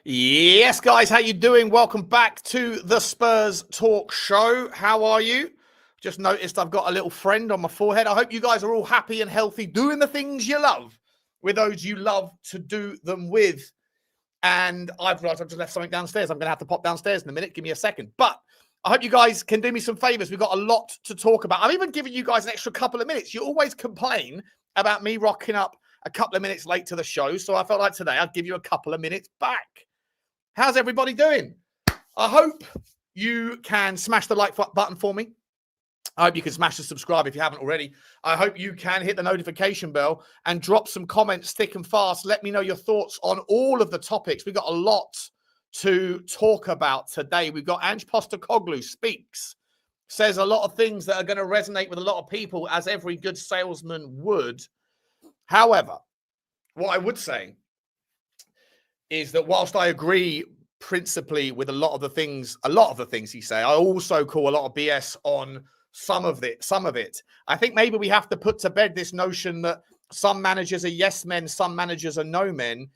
Yes, guys, how you doing? Welcome back to the Spurs Talk Show. How are you? Just noticed I've got a little friend on my forehead. I hope you guys are all happy and healthy, doing the things you love with those you love to do them with. And I've realized I've just left something downstairs. I'm going to have to pop downstairs in a minute. Give me a second. But I hope you guys can do me some favors. We've got a lot to talk about. I've even given you guys an extra couple of minutes. You always complain about me rocking up a couple of minutes late to the show. So I felt like today I'd give you a couple of minutes back. How's everybody doing? I hope you can smash the like button for me. I hope you can smash the subscribe if you haven't already. I hope you can hit the notification bell and drop some comments thick and fast. Let me know your thoughts on all of the topics. We've got a lot to talk about today. We've got Ange Postecoglou speaks, says a lot of things that are going to resonate with a lot of people, as every good salesman would. However, what I would say is that whilst I agree principally with a lot of the things he say, I also call a lot of BS on some of it. I think maybe we have to put to bed this notion that some managers are yes men, some managers are no men.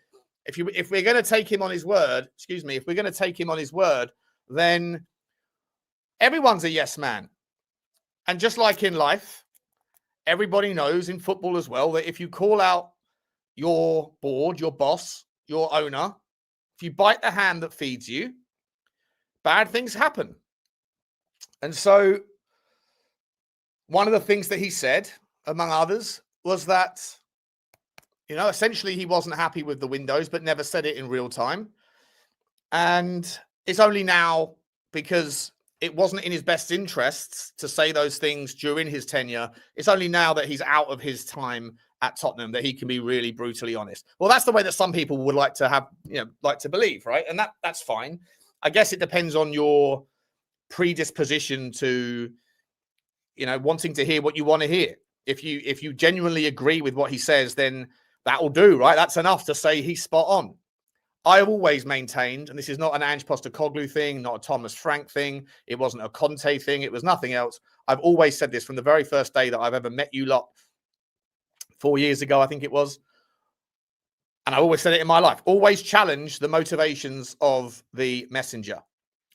If we're going to take him on his word, if we're going to take him on his word, then everyone's a yes man. And just like in life, everybody knows in football as well that if you call out your board, your boss, your owner, if you bite the hand that feeds you, bad things happen. And so one of the things that he said, among others, was that, essentially he wasn't happy with the windows, but never said it in real time. And it's only now, because it wasn't in his best interests to say those things during his tenure, it's only now that he's out of his time at Tottenham that he can be really brutally honest. Well, that's the way that some people would like to have, like to believe, right? And that's fine. I guess it depends on your predisposition to, wanting to hear what you want to hear. If you genuinely agree with what he says, then that will do, right? That's enough to say he's spot on. I have always maintained, and this is not an Ange Postecoglou thing, not a Thomas Frank thing. It wasn't a Conte thing. It was nothing else. I've always said this from the very first day that I've ever met you lot. 4 years ago, I think it was. And I always said it in my life. Always challenge the motivations of the messenger.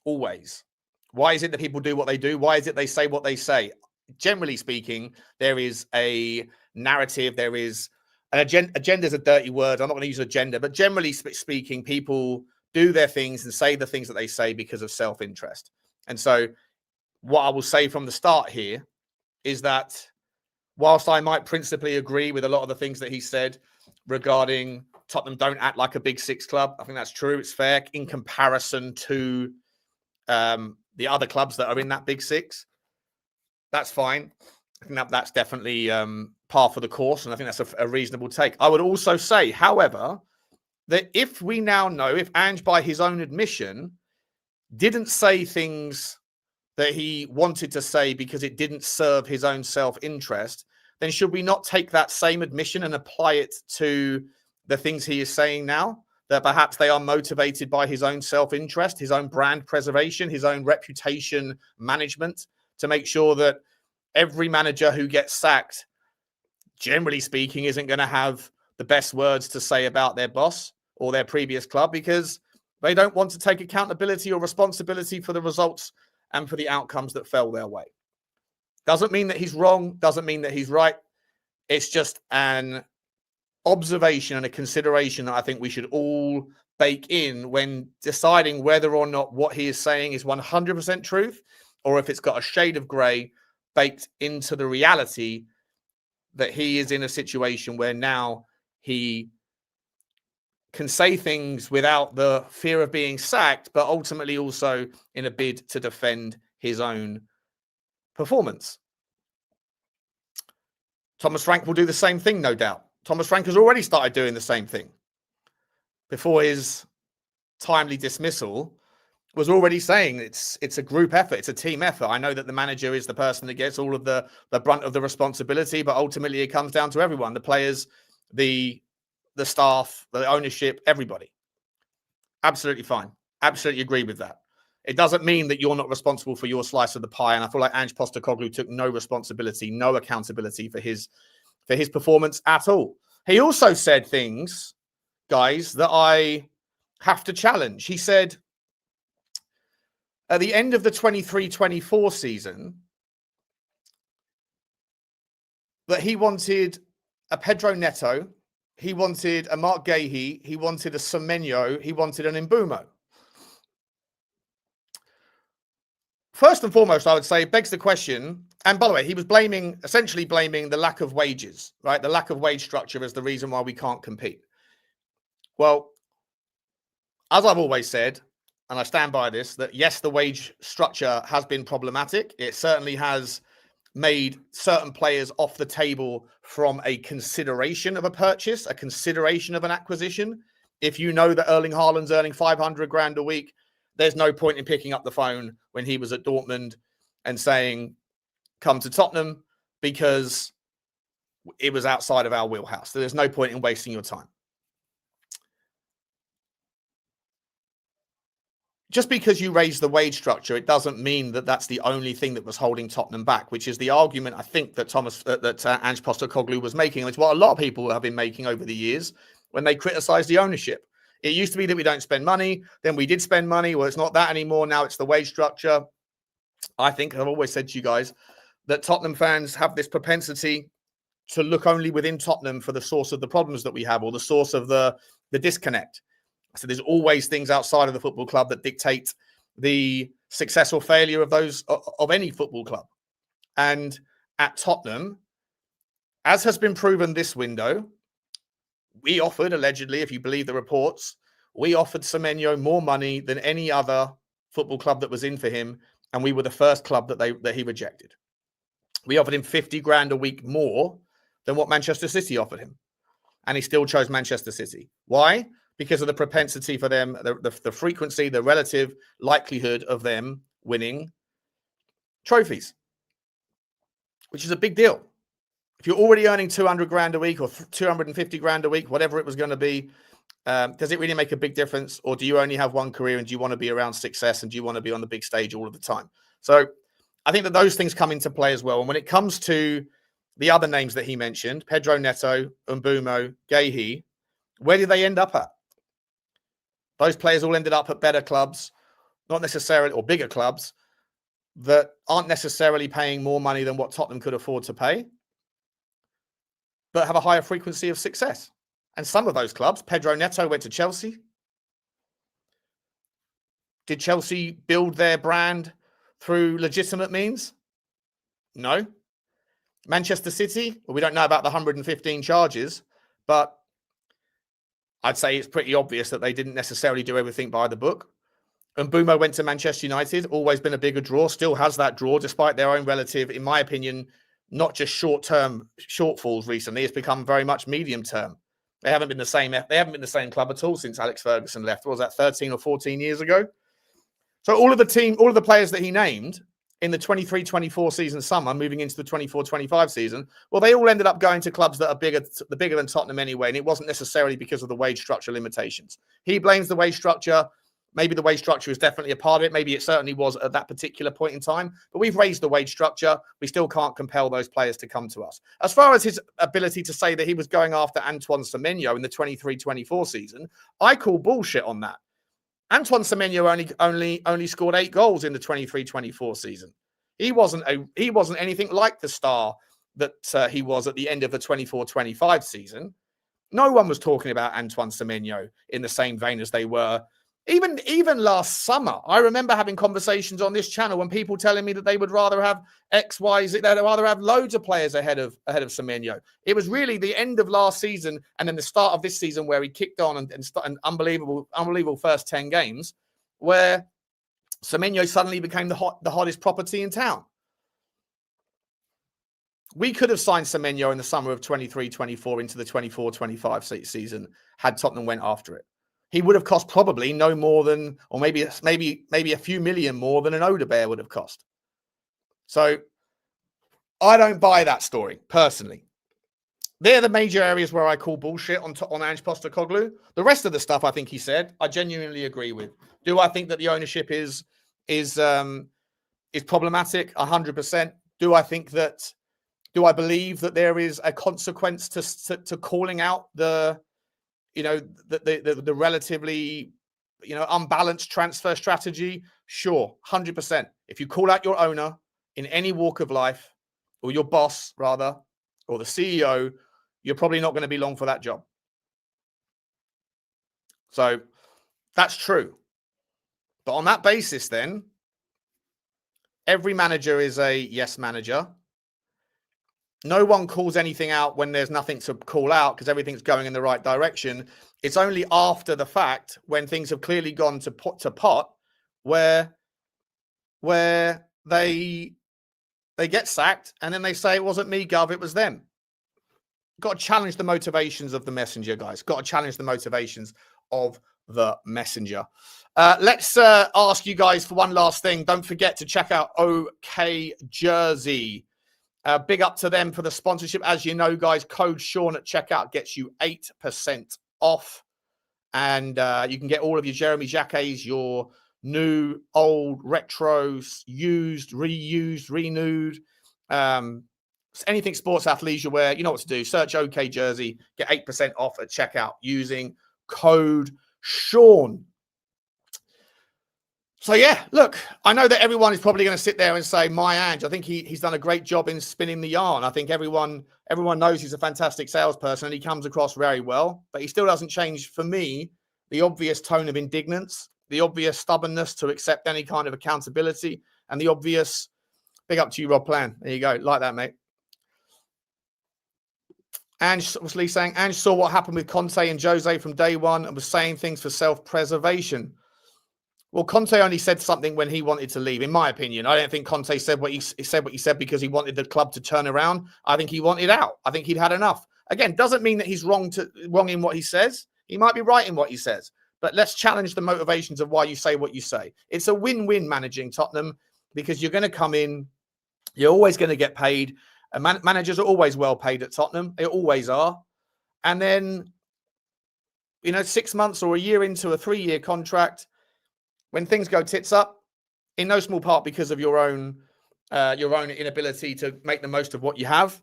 Always. Why is it that people do what they do? Why is it they say what they say? Generally speaking, there is a narrative. There is an agenda. Agenda is a dirty word. I'm not going to use agenda. But generally speaking, people do their things and say the things that they say because of self-interest. And so what I will say from the start here is that whilst I might principally agree with a lot of the things that he said regarding Tottenham don't act like a big six club, I think that's true. It's fair in comparison to the other clubs that are in that big six. That's fine. I think that's definitely par for the course, and I think that's a reasonable take. I would also say, however, that if we now know, if Ange, by his own admission, didn't say things that he wanted to say because it didn't serve his own self-interest, then should we not take that same admission and apply it to the things he is saying now? That perhaps they are motivated by his own self-interest, his own brand preservation, his own reputation management, to make sure that every manager who gets sacked, generally speaking, isn't going to have the best words to say about their boss or their previous club because they don't want to take accountability or responsibility for the results and for the outcomes that fell their way. Doesn't mean that he's wrong, doesn't mean that he's right. It's just an observation and a consideration that I think we should all bake in when deciding whether or not what he is saying is 100% truth, or if it's got a shade of grey baked into the reality that he is in a situation where now he can say things without the fear of being sacked, but ultimately also in a bid to defend his own performance. Thomas Frank will do the same thing, no doubt. Thomas Frank has already started doing the same thing. Before his timely dismissal, was already saying it's a group effort, it's a team effort. I know that the manager is the person that gets all of the brunt of the responsibility, but ultimately it comes down to everyone, the players, the staff, the ownership, everybody. Absolutely fine. Absolutely agree with that. It doesn't mean that you're not responsible for your slice of the pie. And I feel like Ange Postecoglou took no responsibility, no accountability for his performance at all. He also said things, guys, that I have to challenge. He said at the end of the 23-24 season that he wanted a Pedro Neto, he wanted a Mark Gahey, he wanted a Semenyo, he wanted an Mbeumo. First and foremost, I would say, begs the question, and by the way, he was essentially blaming the lack of wages, right? The lack of wage structure as the reason why we can't compete. Well, as I've always said, and I stand by this, that yes, the wage structure has been problematic. It certainly has made certain players off the table from a consideration of a purchase, a consideration of an acquisition. If you know that Erling Haaland's earning 500 grand a week, there's no point in picking up the phone when he was at Dortmund and saying, come to Tottenham, because it was outside of our wheelhouse. There's no point in wasting your time. Just because you raise the wage structure, it doesn't mean that that's the only thing that was holding Tottenham back, which is the argument I think that Ange Postecoglou was making. It's what a lot of people have been making over the years when they criticize the ownership. It used to be that we don't spend money, then we did spend money. Well, it's not that anymore. Now it's the wage structure. I think I've always said to you guys that Tottenham fans have this propensity to look only within Tottenham for the source of the problems that we have, or the source of the disconnect. So there's always things outside of the football club that dictate the success or failure of any football club. And at Tottenham, as has been proven this window, we offered, allegedly, if you believe the reports, we offered Semenyo more money than any other football club that was in for him, and we were the first club that he rejected. We offered him 50 grand a week more than what Manchester City offered him, and he still chose Manchester City. Why? Because of the propensity for them, the frequency, the relative likelihood of them winning trophies, which is a big deal. If you're already earning 200 grand a week or 250 grand a week, whatever it was going to be, does it really make a big difference? Or do you only have one career and do you want to be around success and do you want to be on the big stage all of the time? So I think that those things come into play as well. And when it comes to the other names that he mentioned, Pedro Neto, Mbeumo, Gahey, where did they end up at? Those players all ended up at better clubs, not necessarily, or bigger clubs that aren't necessarily paying more money than what Tottenham could afford to pay, but have a higher frequency of success. And some of those clubs, Pedro Neto went to Chelsea. Did Chelsea build their brand through legitimate means? No. Manchester City, well, we don't know about the 115 charges, but I'd say it's pretty obvious that they didn't necessarily do everything by the book. And Mbeumo went to Manchester United, always been a bigger draw, still has that draw, despite their own relative, in my opinion, not just short-term shortfalls recently. It's become very much medium-term. They haven't been the same. They haven't been the same club at all since Alex Ferguson left. What was that, 13 or 14 years ago? So all of the players that he named in the 23-24 season summer, moving into the 24-25 season, well, they all ended up going to clubs that are bigger than Tottenham anyway, and it wasn't necessarily because of the wage structure limitations. He blames the wage structure. Maybe the wage structure is definitely a part of it. Maybe it certainly was at that particular point in time. But we've raised the wage structure. We still can't compel those players to come to us. As far as his ability to say that he was going after Antoine Semenyo in the 23-24 season, I call bullshit on that. Antoine Semenyo only scored 8 goals in the 23-24 season. He wasn't anything like the star that he was at the end of the 24-25 season. No one was talking about Antoine Semenyo in the same vein as they were. Even last summer, I remember having conversations on this channel when people telling me that they would rather have X, Y, Z, they'd rather have loads of players ahead of Semenyo. It was really the end of last season and then the start of this season where he kicked on and an unbelievable first 10 games where Semenyo suddenly became the hottest property in town. We could have signed Semenyo in the summer of 23-24 into the 24-25 season had Tottenham went after it. He would have cost probably no more than, or maybe a few million more than an Udogie would have cost. So I don't buy that story, personally. They're the major areas where I call bullshit on Ange Postecoglou. The rest of the stuff I think he said, I genuinely agree with. Do I think that the ownership is problematic? 100%. Do I believe that there is a consequence to calling out the relatively unbalanced transfer strategy, sure, 100%. If you call out your owner in any walk of life, or your boss rather, or the CEO, you're probably not going to be long for that job. So that's true. But on that basis, then, every manager is a yes manager. No one calls anything out when there's nothing to call out because everything's going in the right direction. It's only after the fact, when things have clearly gone to pot, where they get sacked and then they say, it wasn't me, Gov, it was them. Got to challenge the motivations of the messenger, guys. Got to challenge the motivations of the messenger. Let's ask you guys for one last thing. Don't forget to check out OK Jersey. Big up to them for the sponsorship. As you know, guys, code Sean at checkout gets you 8% off. And you can get all of your Jeremy Jacquets, your new, old, retros, used, reused, renewed, anything sports athleisure wear. You know what to do. Search OK Jersey, get 8% off at checkout using code Sean. So, yeah, look, I know that everyone is probably going to sit there and say, my Ange, I think he's done a great job in spinning the yarn. I think everyone knows he's a fantastic salesperson and he comes across very well, but he still doesn't change, for me, the obvious tone of indignance, the obvious stubbornness to accept any kind of accountability, and the obvious, big up to you, Rob Plan. There you go. Like that, mate. Ange was Lee saying, Ange saw what happened with Conte and Jose from day one and was saying things for self-preservation. Well, Conte only said something when he wanted to leave, in my opinion. I don't think Conte said what he said because he wanted the club to turn around. I think he wanted out. I think he'd had enough. Again, doesn't mean that he's wrong in what he says. He might be right in what he says. But let's challenge the motivations of why you say what you say. It's a win-win managing Tottenham because you're going to come in. You're always going to get paid. Managers are always well paid at Tottenham. They always are. And then, 6 months or a year into a 3-year contract, when things go tits up, in no small part because of your own inability to make the most of what you have,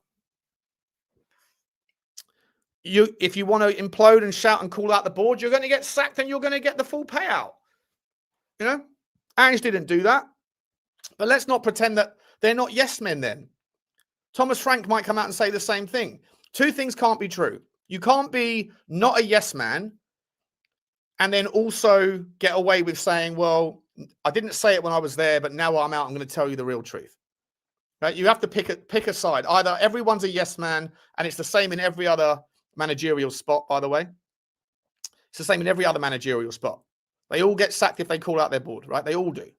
if you want to implode and shout and call out the board, you're going to get sacked and you're going to get the full payout. Ange didn't do that. But let's not pretend that they're not yes men then. Thomas Frank might come out and say the same thing. Two things can't be true. You can't be not a yes man and then also get away with saying, well, I didn't say it when I was there, but now I'm out, I'm going to tell you the real truth. Right? You have to pick a side. Either everyone's a yes man, and it's the same in every other managerial spot, by the way. It's the same in every other managerial spot. They all get sacked if they call out their board, right? They all do.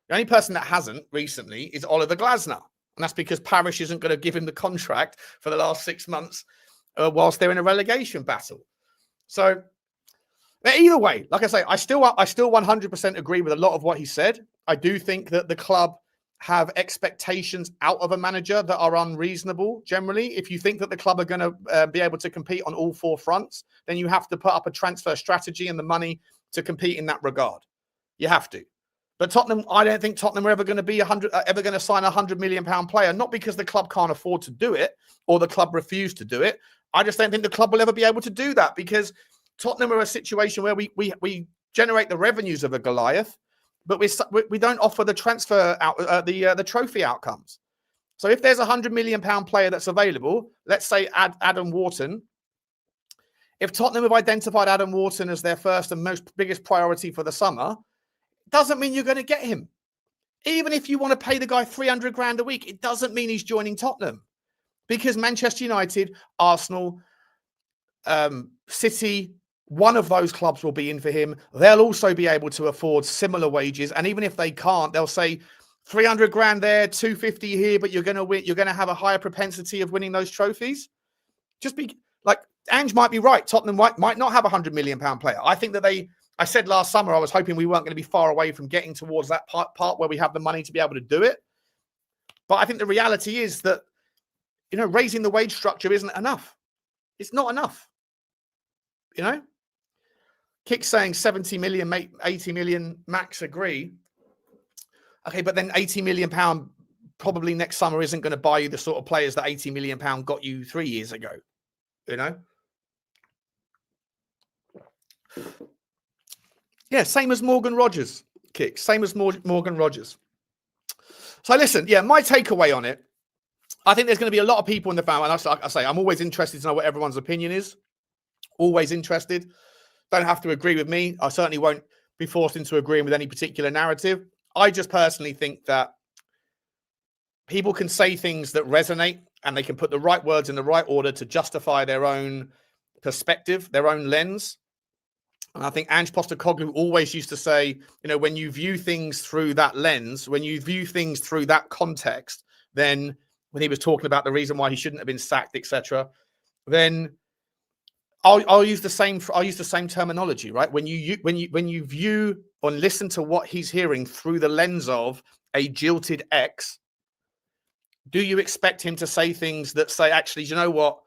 The only person that hasn't recently is Oliver Glasner. And that's because Parish isn't going to give him the contract for the last 6 months whilst they're in a relegation battle. So, either way, like I say, I still 100% agree with a lot of what he said. I do think that the club have expectations out of a manager that are unreasonable. Generally, if you think that the club are going to be able to compete on all 4 fronts, then you have to put up a transfer strategy and the money to compete in that regard. You have to. But Tottenham, I don't think Tottenham are ever going to be ever going to sign a £100 million player. Not because the club can't afford to do it or the club refused to do it. I just don't think the club will ever be able to do that because Tottenham are a situation where we generate the revenues of a Goliath, but we don't offer the transfer out the trophy outcomes. So if there's a £100 million player that's available, let's say Adam Wharton. If Tottenham have identified Adam Wharton as their first and biggest priority for the summer, it doesn't mean you're going to get him. Even if you want to pay the guy 300 grand a week, it doesn't mean he's joining Tottenham because Manchester United, Arsenal, City, one of those clubs will be in for him. They'll also be able to afford similar wages. And even if they can't, they'll say 300 grand there, 250 here, but you're going to win. You're going to have a higher propensity of winning those trophies. Just be like, Ange might be right. Tottenham might not have a £100 million player. I think that I said last summer, I was hoping we weren't going to be far away from getting towards that part where we have the money to be able to do it. But I think the reality is that, raising the wage structure isn't enough. It's not enough. Kick saying 70 million, 80 million, Max agree. Okay, but then £80 million probably next summer isn't going to buy you the sort of players that £80 million got you 3 years ago. Yeah, same as Morgan Rogers kicks. Same as Morgan Rogers. So listen, yeah, my takeaway on it, I think there's going to be a lot of people in the family. And like I say, I'm always interested to know what everyone's opinion is. Always interested. Don't have to agree with me. I certainly won't be forced into agreeing with any particular narrative. I just personally think that people can say things that resonate and they can put the right words in the right order to justify their own perspective, their own lens. And I think Ange Postecoglou always used to say, you know, when you view things through that lens, when you view things through that context, then when he was talking about the reason why he shouldn't have been sacked, etc., then I'll use the same terminology, right? When you view or listen to what he's hearing through the lens of a jilted ex, do you expect him to say things that say, actually, do you know what?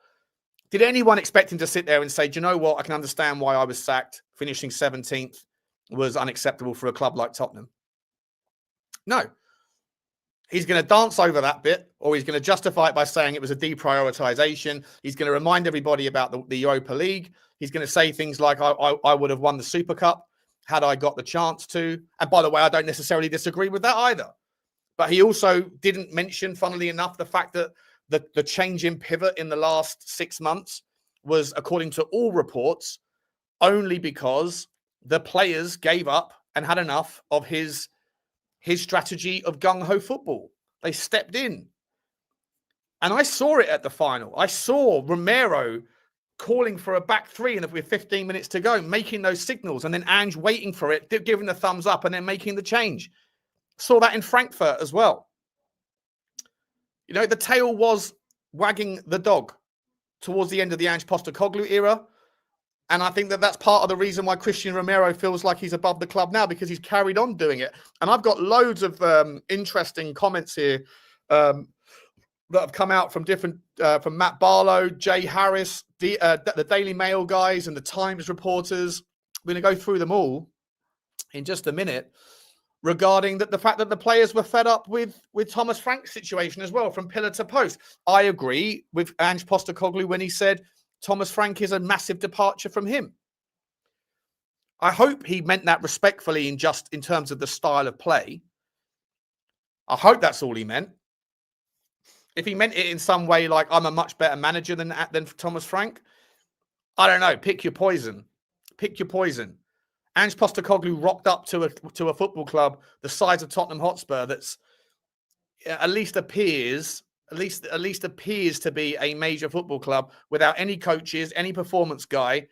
Did anyone expect him to sit there and say, do you know what? I can understand why I was sacked. Finishing 17th was unacceptable for a club like Tottenham. No. He's going to dance over that bit, or he's going to justify it by saying it was a deprioritization. He's going to remind everybody about the Europa League. He's going to say things like, I would have won the Super Cup had I got the chance to. And by the way, I don't necessarily disagree with that either. But he also didn't mention, funnily enough, the fact that the change in pivot in the last 6 months was, according to all reports, only because the players gave up and had enough of his strategy of gung-ho football. They stepped in. And I saw it at the final. I saw Romero calling for a back three and with 15 minutes to go, making those signals, and then Ange waiting for it, giving the thumbs up and then making the change. Saw that in Frankfurt as well. You know, the tail was wagging the dog towards the end of the Ange Postecoglou era. And I think that that's part of the reason why Christian Romero feels like he's above the club now, because he's carried on doing it. And I've got loads of interesting comments here that have come out from from Matt Barlow, Jay Harris, the Daily Mail guys and the Times reporters. We're going to go through them all in just a minute, regarding the fact that the players were fed up with Thomas Frank's situation as well, from pillar to post. I agree with Ange Postecoglou when he said Thomas Frank is a massive departure from him. I hope he meant that respectfully in terms of the style of play. I hope that's all he meant. If he meant it in some way like I'm a much better manager than Thomas Frank, I don't know. Pick your poison. Pick your poison. Ange Postecoglou rocked up to a football club the size of Tottenham Hotspur that's at least appears to be a major football club without any coaches, any performance guy.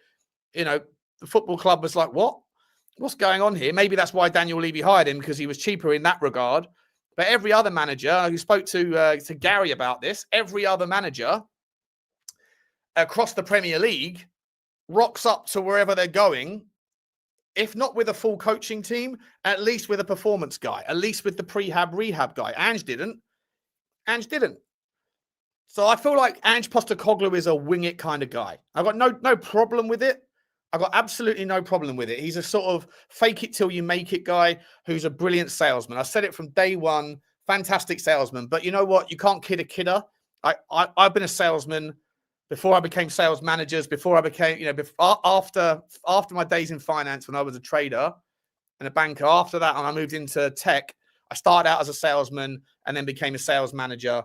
You know, the football club was like, what's going on here? Maybe that's why Daniel Levy hired him, because he was cheaper in that regard. But every other manager who spoke to Gary about this, every other manager across the Premier League rocks up to wherever they're going, if not with a full coaching team, at least with a performance guy, at least with the rehab guy. Ange didn't. So I feel like Ange Postecoglou is a wing it kind of guy. I've got no problem with it. I've got absolutely no problem with it. He's a sort of fake it till you make it guy who's a brilliant salesman. I said it from day one, fantastic salesman. But you know what? You can't kid a kidder. I've been a salesman before I became sales managers, before I became, after my days in finance when I was a trader and a banker. After that, and I moved into tech, I started out as a salesman and then became a sales manager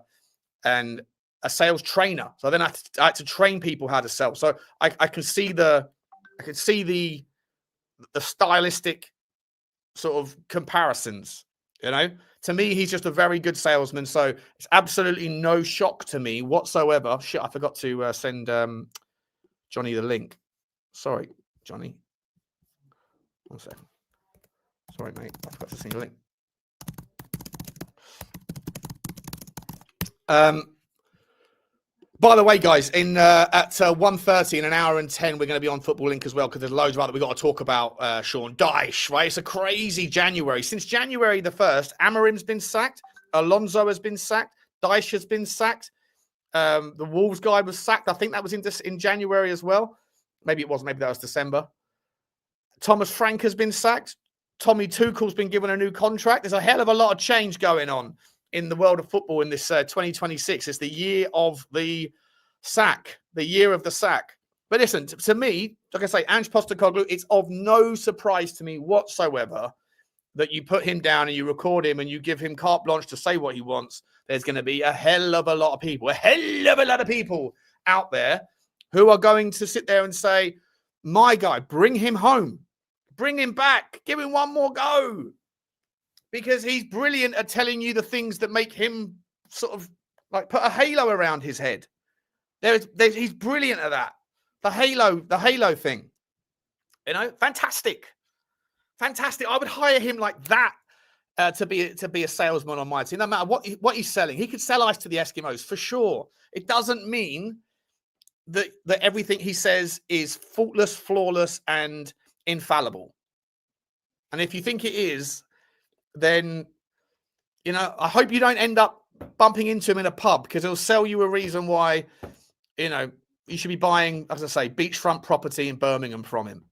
and a sales trainer. So then I had to train people how to sell. So I can see the stylistic sort of comparisons. To me, he's just a very good salesman. So it's absolutely no shock to me whatsoever. Shit, I forgot to send Johnny the link. Sorry, Johnny. 1 second. Sorry, mate. I forgot to send you the link. By the way, guys, at 1:30 in an hour and 10, we're going to be on Football Link as well, because there's loads about that we've got to talk about. Sean Dyche, right? It's a crazy January. Since January the 1st, Amarim's been sacked. Alonso has been sacked. Dyche has been sacked. The Wolves guy was sacked. I think that was in January as well. Maybe it wasn't. Maybe that was December. Thomas Frank has been sacked. Tommy Tuchel's been given a new contract. There's a hell of a lot of change going on in the world of football in this 2026. It's the year of the sack, the year of the sack. But listen, to me, like I say, Ange Postecoglou, it's of no surprise to me whatsoever that you put him down and you record him and you give him carte blanche to say what he wants. There's going to be a hell of a lot of people out there who are going to sit there and say, my guy, bring him home. Bring him back. Give him one more go. Because he's brilliant at telling you the things that make him sort of like put a halo around his head. He's brilliant at that. The halo thing. You know, fantastic. Fantastic. I would hire him like that to be a salesman on my team. No matter what he's selling. He could sell ice to the Eskimos for sure. It doesn't mean that everything he says is faultless, flawless, and infallible. And if you think it is, then, you know, I hope you don't end up bumping into him in a pub, because he'll sell you a reason why, you know, you should be buying, as I say, beachfront property in Birmingham from him.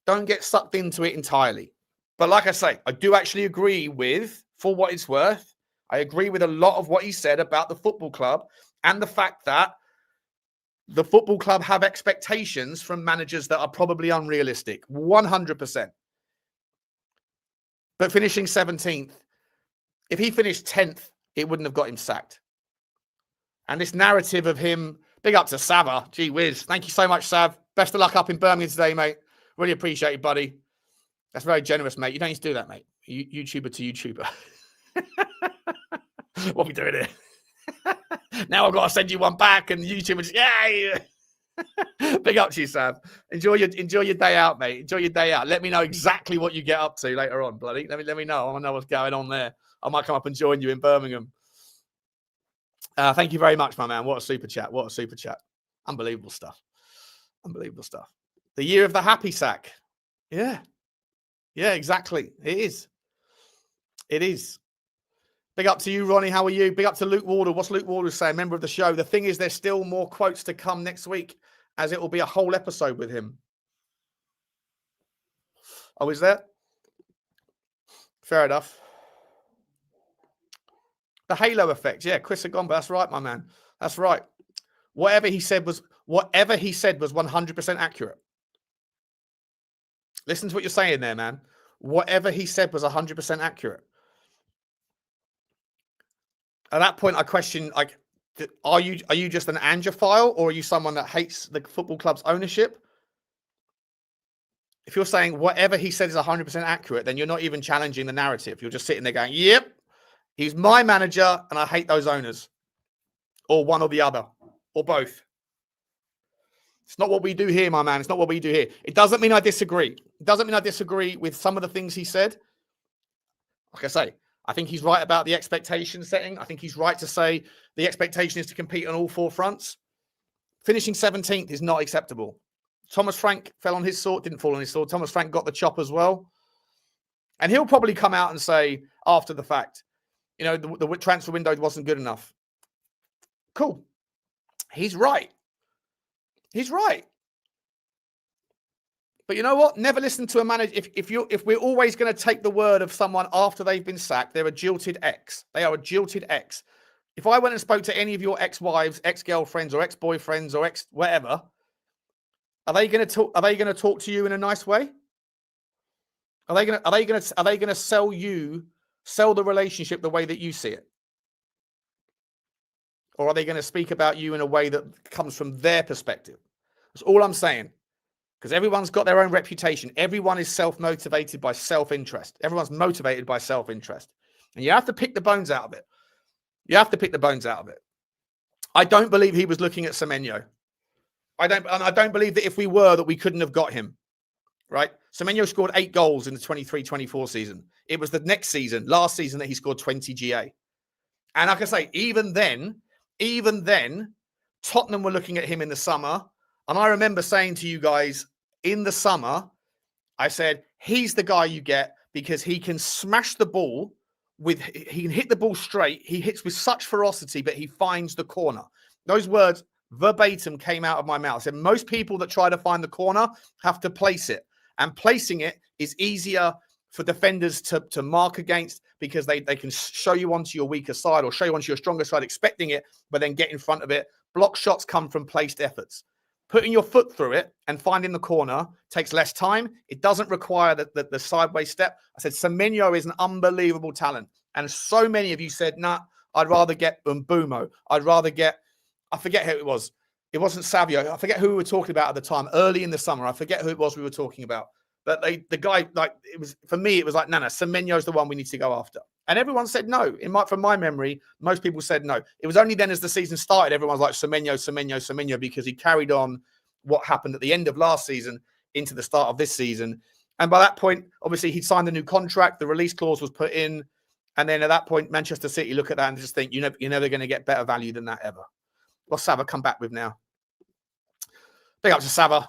Don't get sucked into it entirely. But like I say, I do actually agree with, for what it's worth, I agree with a lot of what he said about the football club and the fact that the football club have expectations from managers that are probably unrealistic. 100%. But finishing 17th, if he finished 10th, it wouldn't have got him sacked. And this narrative of him, big up to Sava, gee whiz. Thank you so much, Sav. Best of luck up in Birmingham today, mate. Really appreciate it, buddy. That's very generous, mate. You don't need to do that, mate. YouTuber to YouTuber. What are we doing here? Now I've got to send you one back, and YouTubers, yeah. Big up to you, Sav. Enjoy your day out, mate. Enjoy your day out. Let me know exactly what you get up to later on, bloody. Let me know. I want to know what's going on there. I might come up and join you in Birmingham. Thank you very much, my man. What a super chat. What a super chat. Unbelievable stuff. Unbelievable stuff. The year of the happy sack. Yeah. Yeah, exactly. It is. It is. Big up to you, Ronnie. How are you? Big up to Luke Wardle. What's Luke Wardle saying? Member of the show. The thing is, there's still more quotes to come next week, as it will be a whole episode with him. Oh, is there? Fair enough. The halo effect. Yeah, Chris Agomba. That's right, my man. That's right. Whatever he said was 100% accurate. Listen to what you're saying there, man. Whatever he said was 100% accurate. At that point, I question, like, are you just an Angeophile, or are you someone that hates the football club's ownership? If you're saying whatever he said is 100% accurate, then you're not even challenging the narrative. You're just sitting there going, yep, he's my manager and I hate those owners. Or one or the other, or both. It's not what we do here, my man. It's not what we do here. It doesn't mean I disagree. It doesn't mean I disagree with some of the things he said. Like I say, I think he's right about the expectation setting. I think he's right to say the expectation is to compete on all four fronts. Finishing 17th is not acceptable. Thomas Frank fell on his sword, didn't fall on his sword. Thomas Frank got the chop as well. And he'll probably come out and say after the fact, you know, the transfer window wasn't good enough. Cool. He's right. He's right. But you know what? Never listen to a manager. If we're always going to take the word of someone after they've been sacked, they're a jilted ex. They are a jilted ex. If I went and spoke to any of your ex-wives, ex-girlfriends, or ex-boyfriends, or ex-whatever, are they going to talk to you in a nice way? Are they going to sell the relationship the way that you see it? Or are they going to speak about you in a way that comes from their perspective? That's all I'm saying. Because everyone's got their own reputation. Everyone is self-motivated by self-interest. Everyone's motivated by self-interest. And you have to pick the bones out of it. You have to pick the bones out of it. I don't believe he was looking at Semenyo. I don't believe that if we were, that we couldn't have got him. Right? Semenyo scored 8 goals in the 23-24 season. It was the next season, last season, that he scored 20 GA. And like I say, even then, Tottenham were looking at him in the summer. And I remember saying to you guys in the summer, I said, he's the guy you get because he can smash the ball he can hit the ball straight. He hits with such ferocity, but he finds the corner. Those words verbatim came out of my mouth. I said, most people that try to find the corner have to place it. And placing it is easier for defenders to mark against because they can show you onto your weaker side or show you onto your stronger side, expecting it, but then get in front of it. Block shots come from placed efforts. Putting your foot through it and finding the corner takes less time. It doesn't require the sideways step. I said, Semenyo is an unbelievable talent. And so many of you said, nah, I'd rather get Mbeumo. I'd rather get, I forget who it was. It wasn't Savio. I forget who we were talking about at the time, early in the summer. I forget who it was we were talking about. But the guy, like, it was, for me, it was like, no, Semenyo's the one we need to go after. And everyone said no. From my memory, most people said no. It was only then as the season started, everyone was like, Semenyo, because he carried on what happened at the end of last season into the start of this season. And by that point, obviously, he'd signed a new contract. The release clause was put in. And then at that point, Manchester City look at that and just think, you're never going to get better value than that ever. What's Sava come back with now? Big up to Sava.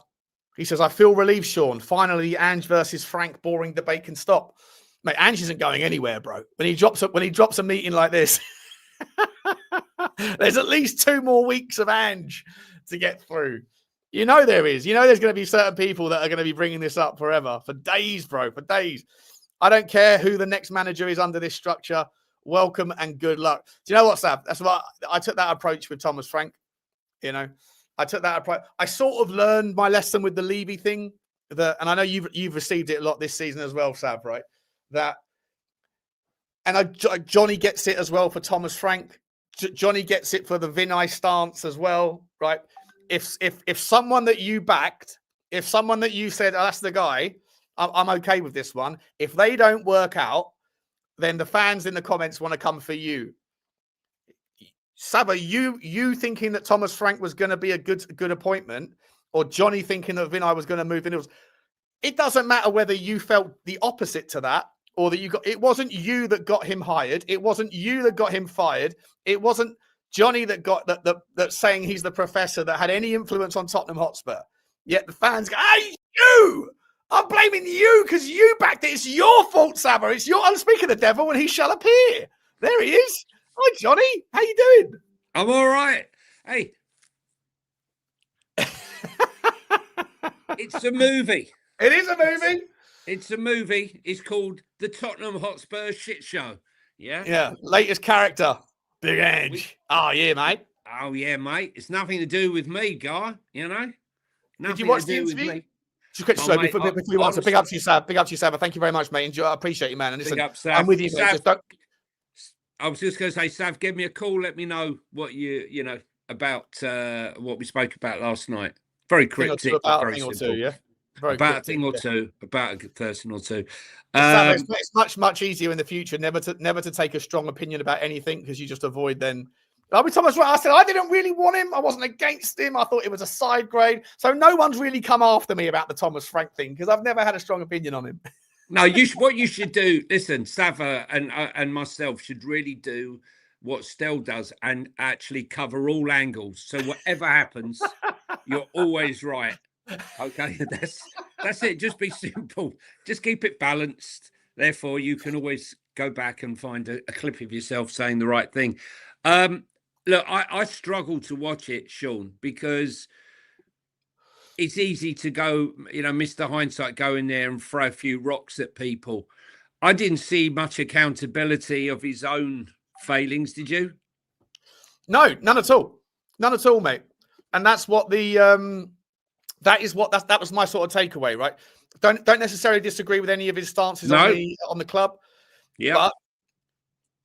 He says, I feel relieved, Sean. Finally, Ange versus Frank boring debate can stop. Mate, Ange isn't going anywhere, bro. When he drops a meeting like this, there's at least 2 more weeks of Ange to get through. There is. There's going to be certain people that are going to be bringing this up forever. For days, bro. For days. I don't care who the next manager is under this structure. Welcome and good luck. Do you know what, Sab? That's what I took that approach with Thomas Frank. I took that approach. I sort of learned my lesson with the Levy thing. And I know you've received it a lot this season as well, Sab, right? Johnny gets it as well for Thomas Frank. Johnny gets it for the Vinay stance as well, right? If someone that you backed, if someone that you said, oh, that's the guy, I'm okay with this one. If they don't work out, then the fans in the comments want to come for you. Saba, you thinking that Thomas Frank was going to be a good appointment, or Johnny thinking that Vinay was going to move in. It doesn't matter whether you felt the opposite to that, or that it wasn't you that got him hired. It wasn't you that got him fired. It wasn't Johnny that got that saying he's the professor that had any influence on Tottenham Hotspur. Yet the fans go, hey, you! I'm blaming you because you backed it. It's your fault, Saba. I'm speaking the devil and he shall appear. There he is. Hi, Johnny. How you doing? I'm all right. Hey. It's a movie. It is a movie. It's a movie. It's called The Tottenham Hotspur Shit Show. Yeah? Yeah. Latest character. Big Ange. Oh, yeah, mate. Oh, yeah, mate. It's nothing to do with me, guy. Nothing Did you watch the interview? Just quick, before you answer, big up to you, Sab. Big up to you, Sab. Thank you very much, mate. Enjoy. I appreciate you, man. And listen, I'm with you, mate. Just don't... I was just going to say, Sav, give me a call. Let me know what about what we spoke about last night. Very cryptic. About a thing or two, yeah. About a thing or two. About a person or two. It's much easier in the future never to take a strong opinion about anything because you just avoid then. I'll be Thomas. I said I didn't really want him. I wasn't against him. I thought it was a side grade. So no one's really come after me about the Thomas Frank thing because I've never had a strong opinion on him. No, what you should do, listen, Sava and myself should really do what Stel does and actually cover all angles. So whatever happens, you're always right. Okay, that's it. Just be simple. Just keep it balanced. Therefore, you can always go back and find a clip of yourself saying the right thing. Look, I struggle to watch it, Sean, because it's easy to go, Mr. Hindsight, go in there and throw a few rocks at people. I didn't see much accountability of his own failings. Did you? No, none at all. None at all, mate. And that's what that was my sort of takeaway, right? Don't necessarily disagree with any of his stances on the club. Yeah. But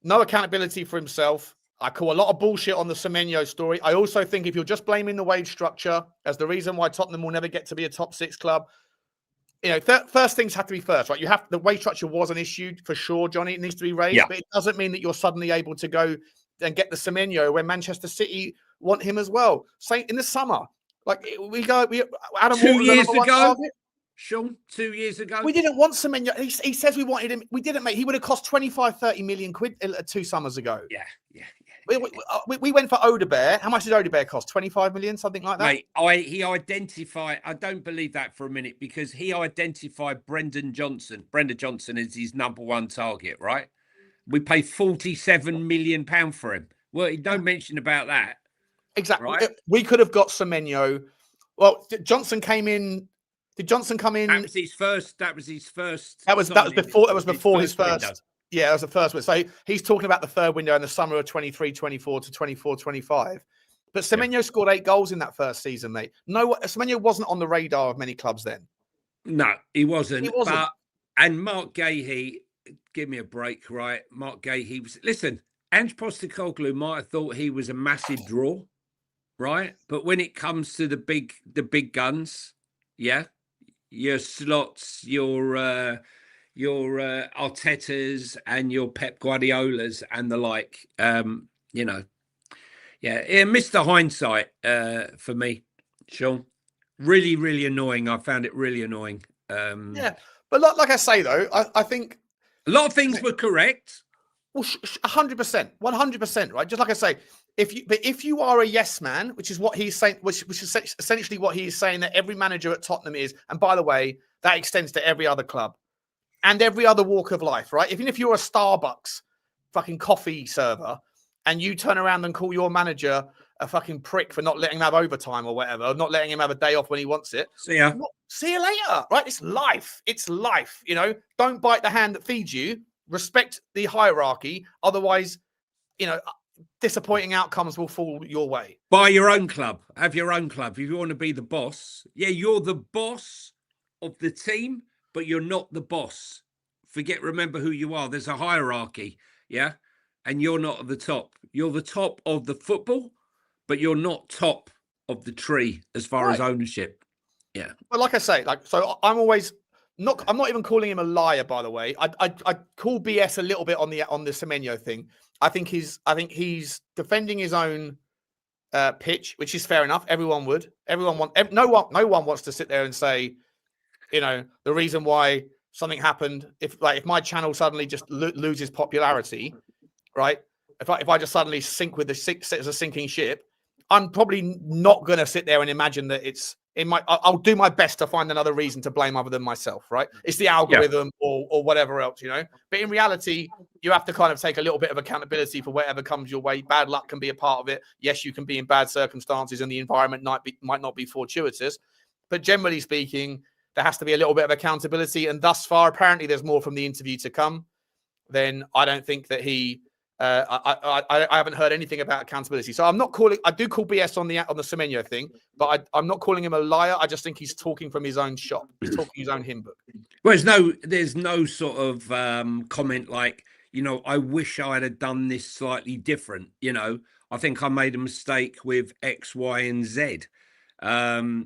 no accountability for himself. I call a lot of bullshit on the Semenyo story. I also think if you're just blaming the wage structure as the reason why Tottenham will never get to be a top 6 club, first things have to be first, right? The wage structure was an issue for sure, Johnny. It needs to be raised, but it doesn't mean that you're suddenly able to go and get the Semenyo when Manchester City want him as well. Say in the summer, like Adam 2 years ago. Sean, 2 years ago. We didn't want Semenyo. He says we wanted him. We didn't, mate. He would have cost 25-30 million quid 2 summers ago. Yeah. We went for Odebear. How much did Odebear cost? 25 million, something like that? Mate, he identified, I don't believe that for a minute, because he identified Brendan Johnson. Brendan Johnson is his #1 target, right? We paid £47 million for him. Well, don't mention about that. Exactly. Right? We could have got Semenyo. Well, Johnson came in. Did Johnson come in? That was his first. That was before his first. Window. Yeah, that was the first one. So he's talking about the third window in the summer of 23-24 to 24-25. But Semenyo scored 8 goals in that first season, mate. No, Semenyo wasn't on the radar of many clubs then. No, he wasn't. He wasn't. And Mark Gahey, give me a break, right? Mark Gahey was. Listen, Ange Postecoglou might have thought he was a massive draw, right? But when it comes to the big guns, your Slots, your Artetas and your Pep Guardiolas and the like, Mr. Hindsight for me, Sean. Really, really annoying. I found it really annoying. But like I say though, I think a lot of things were correct. Well, 100%, 100%, right? Just like I say, if you are a yes man, which is what he's saying, which is essentially what he's saying that every manager at Tottenham is, and by the way, that extends to every other club and every other walk of life, right? Even if you're a Starbucks fucking coffee server and you turn around and call your manager a fucking prick for not letting him have overtime or whatever, or not letting him have a day off when he wants it. See ya. See you later, right? It's life. It's life, Don't bite the hand that feeds you. Respect the hierarchy. Otherwise, disappointing outcomes will fall your way. Buy your own club. Have your own club. If you want to be the boss, you're the boss of the team, but you're not the boss. Remember who you are. There's a hierarchy, and you're not at the top. You're the top of the football, but you're not top of the tree as far as ownership. Yeah. But like I say, I'm always not. I'm not even calling him a liar. By the way, I call BS a little bit on the Semenyo thing. I think he's defending his own pitch, which is fair enough. Everyone would. No one wants to sit there and say, the reason why something happened. If my channel suddenly just loses popularity, right? If I just suddenly sink with as a sinking ship, I'm probably not going to sit there and imagine that I'll do my best to find another reason to blame other than myself, right? It's the algorithm or whatever else, But in reality, you have to kind of take a little bit of accountability for whatever comes your way. Bad luck can be a part of it. Yes, you can be in bad circumstances and the environment might not be fortuitous. But generally speaking, there has to be a little bit of accountability. And thus far, apparently there's more from the interview to come. Then I don't think that he... I haven't heard anything about accountability, so I'm not calling. I do call BS on the Semenyo thing, but I'm not calling him a liar. I just think he's talking from his own shop. He's talking his own hymn book. Well, there's no sort of comment like, I wish I'd have done this slightly different. I think I made a mistake with X, Y, and Z. I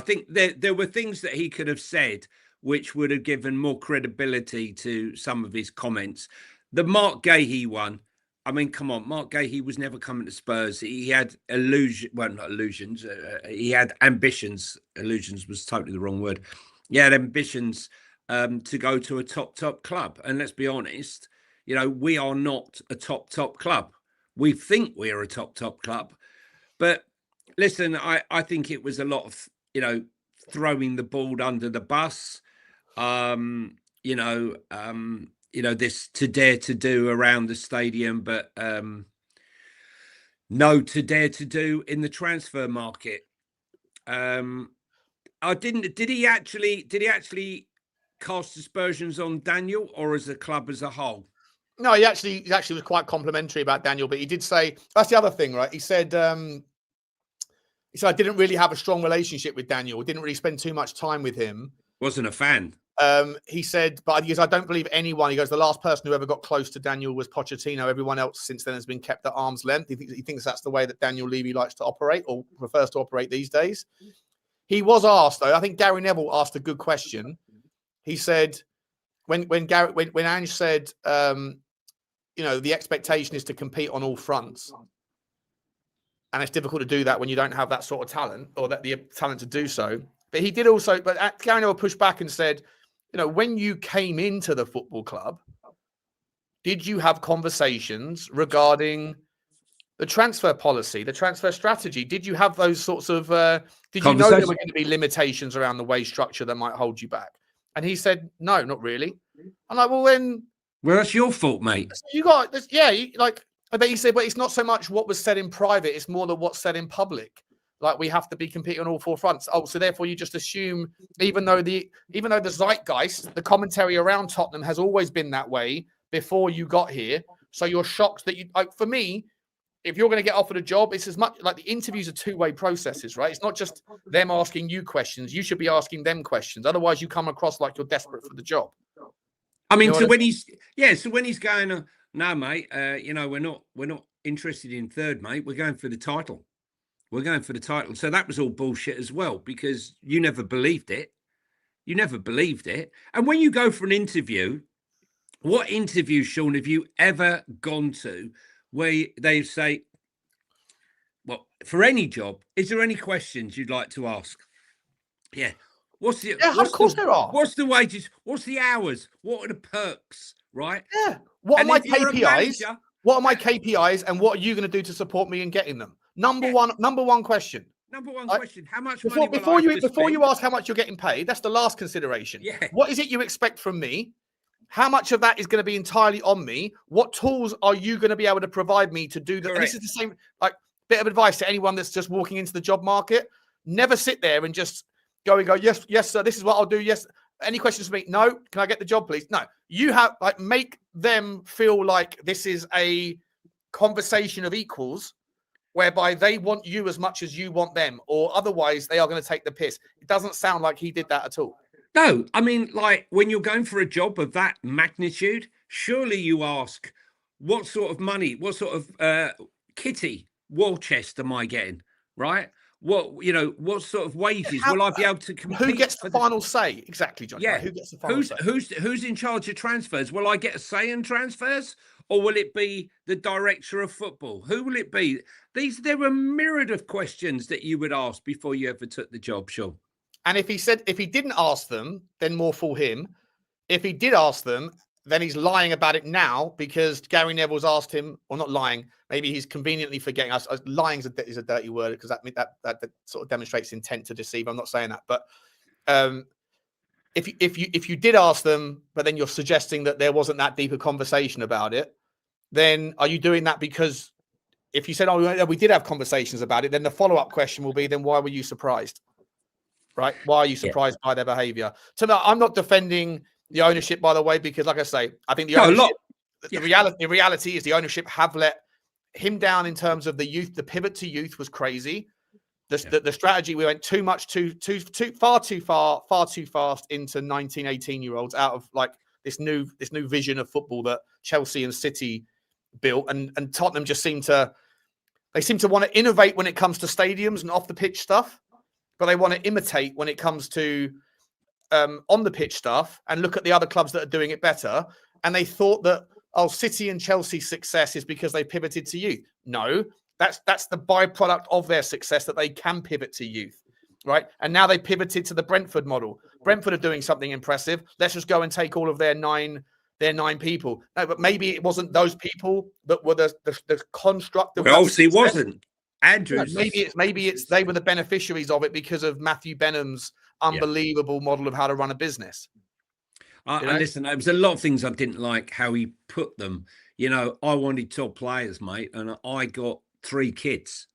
think there were things that he could have said which would have given more credibility to some of his comments. The Mark Gahey one, I mean, come on, Mark Gahey was never coming to Spurs. He had not illusions. He had ambitions. Illusions was totally the wrong word. He had ambitions to go to a top club. And let's be honest, we are not a top club. We think we're a top club. But listen, I think it was a lot of, throwing the ball under the bus. This to dare to do around the stadium, but no to dare to do in the transfer market. Did he actually cast aspersions on Daniel or as a club as a whole? No, he actually was quite complimentary about Daniel, but he did say that's the other thing, right? He said I didn't really have a strong relationship with Daniel. Didn't really spend too much time with him. Wasn't a fan. He said, but he goes, I don't believe anyone. He goes, the last person who ever got close to Daniel was Pochettino. Everyone else since then has been kept at arm's length. He thinks that's the way that Daniel Levy likes to operate or prefers to operate these days. He was asked, though, I think Gary Neville asked a good question. He said, when Ange said, the expectation is to compete on all fronts. And it's difficult to do that when you don't have that sort of talent or the talent to do so. But he did also, but Gary Neville pushed back and said, when you came into the football club, did you have conversations regarding the transfer policy, the transfer strategy? Did you have those sorts of, did you know there were going to be limitations around the wage structure that might hold you back? And he said, no, not really. I'm like, well, then. Well, that's your fault, mate. You got this. Yeah. But he said, but it's not so much what was said in private. It's more than what's said in public. Like we have to be competing on all four fronts. Oh, so therefore you just assume, even though the zeitgeist, the commentary around Tottenham has always been that way before you got here. So you're shocked that for me, if you're going to get offered a job, it's as much like the interviews are two-way processes, right? It's not just them asking you questions. You should be asking them questions. Otherwise, you come across like you're desperate for the job. I mean, You know so what I when he's going, no, mate, we're not interested in third, mate. We're going for the title. We're going for the title. So that was all bullshit as well, because you never believed it. You never believed it. And when you go for an interview, what interview, Sean, have you ever gone to where they say, well, for any job, is there any questions you'd like to ask? Yeah. What's the of course there are. What's the wages? What's the hours? What are the perks? Right? Yeah. What are my if you're a KPIs? manager- What are my KPIs, and what are you going to do to support me in getting them? Number one question. Number one question: how much money will Before I have to spend? you ask how much you're getting paid, that's the last consideration. Yeah. What is it you expect from me? How much of that is going to be entirely on me? What tools are you going to be able to provide me to do that? And this is the same, like, bit of advice to anyone that's just walking into the job market. Never sit there and just go, yes, sir, this is what I'll do. Yes. Any questions for me? No. Can I get the job, please? No. You have, like, make them feel like this is a conversation of equals, whereby they want you as much as you want them, or otherwise they are going to take the piss. It doesn't sound like he did that at all. No, I mean, like, when you're going for a job of that magnitude, surely you ask, what sort of money, what sort of kitty, war chest am I getting, right? What sort of wages will I be able to compete? Who gets the final say? Exactly, John. Yeah. Who gets the final say? Who's in charge of transfers? Will I get a say in transfers? Or will it be the director of football? Who will it be? There were a myriad of questions that you would ask before you ever took the job, Sean. And if he didn't ask them, then more for him. If he did ask them, then he's lying about it now, because Gary Neville's asked him, or not lying, maybe he's conveniently forgetting us. Lying is a dirty word, because that sort of demonstrates intent to deceive. I'm not saying that, but if you did ask them, but then you're suggesting that there wasn't that deeper conversation about it, then are you doing that because if you said, oh, we did have conversations about it, then the follow-up question will be, then why were you surprised? Right? Why are you surprised by their behavior? So no, I'm not defending the ownership, by the way, because, like I say, I think the ownership, the reality is the ownership have let him down in terms of the youth. The pivot to youth was crazy. The strategy, we went far too fast into 19, 18-year-olds out of, like, this new vision of football that Chelsea and City built, and Tottenham just seem to want to innovate when it comes to stadiums and off the pitch stuff, but they want to imitate when it comes to on the pitch stuff, and look at the other clubs that are doing it better. And they thought that, City and Chelsea's success is because they pivoted to youth. No, that's the byproduct of their success, that they can pivot to youth, right? And now they pivoted to the Brentford model. Brentford are doing something impressive. Let's just go and take all of their nine people. No, but maybe it wasn't those people that were the construct of. Well, obviously, it wasn't. Andrews. No, maybe it's they were the beneficiaries of it because of Matthew Benham's unbelievable model of how to run a business. And listen, there was a lot of things I didn't like how he put them. I wanted top players, mate, and I got 3 kids.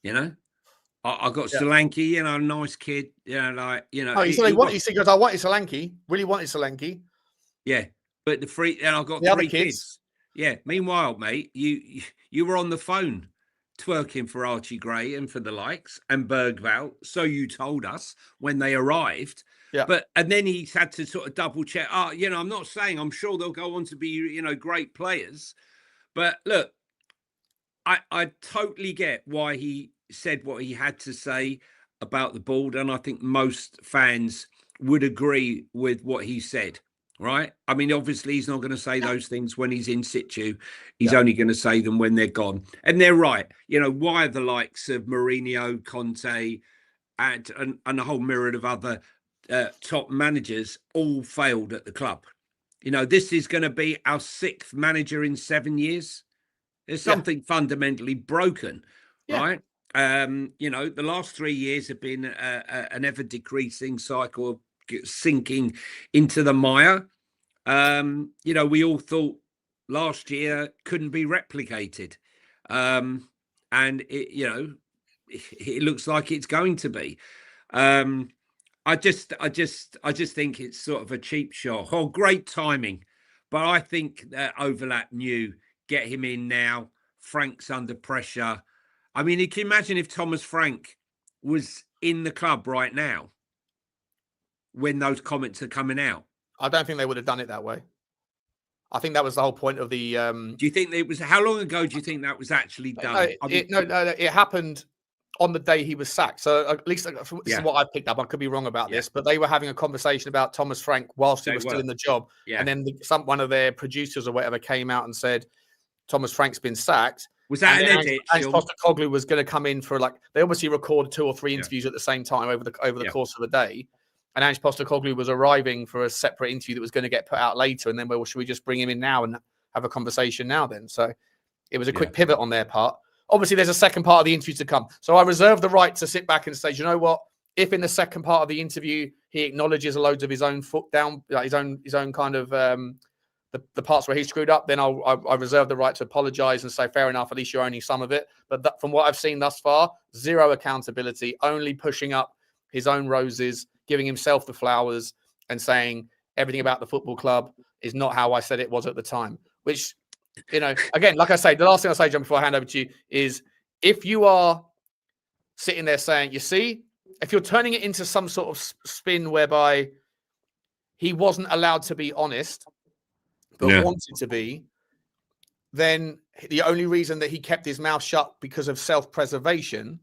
I got Solanke, a nice kid. Oh, he goes, I wanted Solanke. Really wanted Solanke. Yeah, but I got the 3 kids. Yeah. Meanwhile, mate, you were on the phone twerking for Archie Gray and for the likes and Berghvall. So you told us when they arrived. Yeah. And then he's had to sort of double check. I'm not saying, I'm sure they'll go on to be, great players. But look, I totally get why he said what he had to say about the board. And I think most fans would agree with what he said. Right. I mean, obviously, he's not going to say those things when he's in situ. He's only going to say them when they're gone. And they're right. Why are the likes of Mourinho, Conte, and a whole myriad of other top managers all failed at the club? This is going to be our 6th manager in 7 years. There's something fundamentally broken, right? The last 3 years have been an ever decreasing cycle of sinking into the mire. We all thought last year couldn't be replicated, and it looks like it's going to be. I just think it's sort of a cheap shot. Great timing, but I think that Overlap knew, get him in now Frank's under pressure. I mean, you can imagine if Thomas Frank was in the club right now when those comments are coming out. I don't think they would have done it that way. I think that was the whole point of the. Do you think it was? How long ago do you think that was actually done? No, it happened on the day he was sacked. So at least this is what I picked up. I could be wrong about this, but they were having a conversation about Thomas Frank whilst he was still in the job. Yeah. And then one of their producers or whatever came out and said, Thomas Frank's been sacked. Was that an edit? Ange Postecoglou was going to come in for they obviously recorded 2 or 3 interviews at the same time over the course of the day. And Ange Postecoglou was arriving for a separate interview that was going to get put out later. And then, well, should we just bring him in now and have a conversation now then? So it was a quick pivot on their part. Obviously, there's a second part of the interview to come. So I reserve the right to sit back and say, you know what? If in the second part of the interview, he acknowledges loads of his own foot down, his own kind of the parts where he screwed up, then I reserve the right to apologize and say, fair enough, at least you're owning some of it. But from what I've seen thus far, zero accountability, only pushing up his own roses, giving himself the flowers and saying everything about the football club is not how I said it was at the time, which, again, like I say, the last thing I'll say, John, before I hand over to you is if you are sitting there saying, you see, if you're turning it into some sort of spin whereby he wasn't allowed to be honest, but wanted to be, then the only reason that he kept his mouth shut because of self-preservation,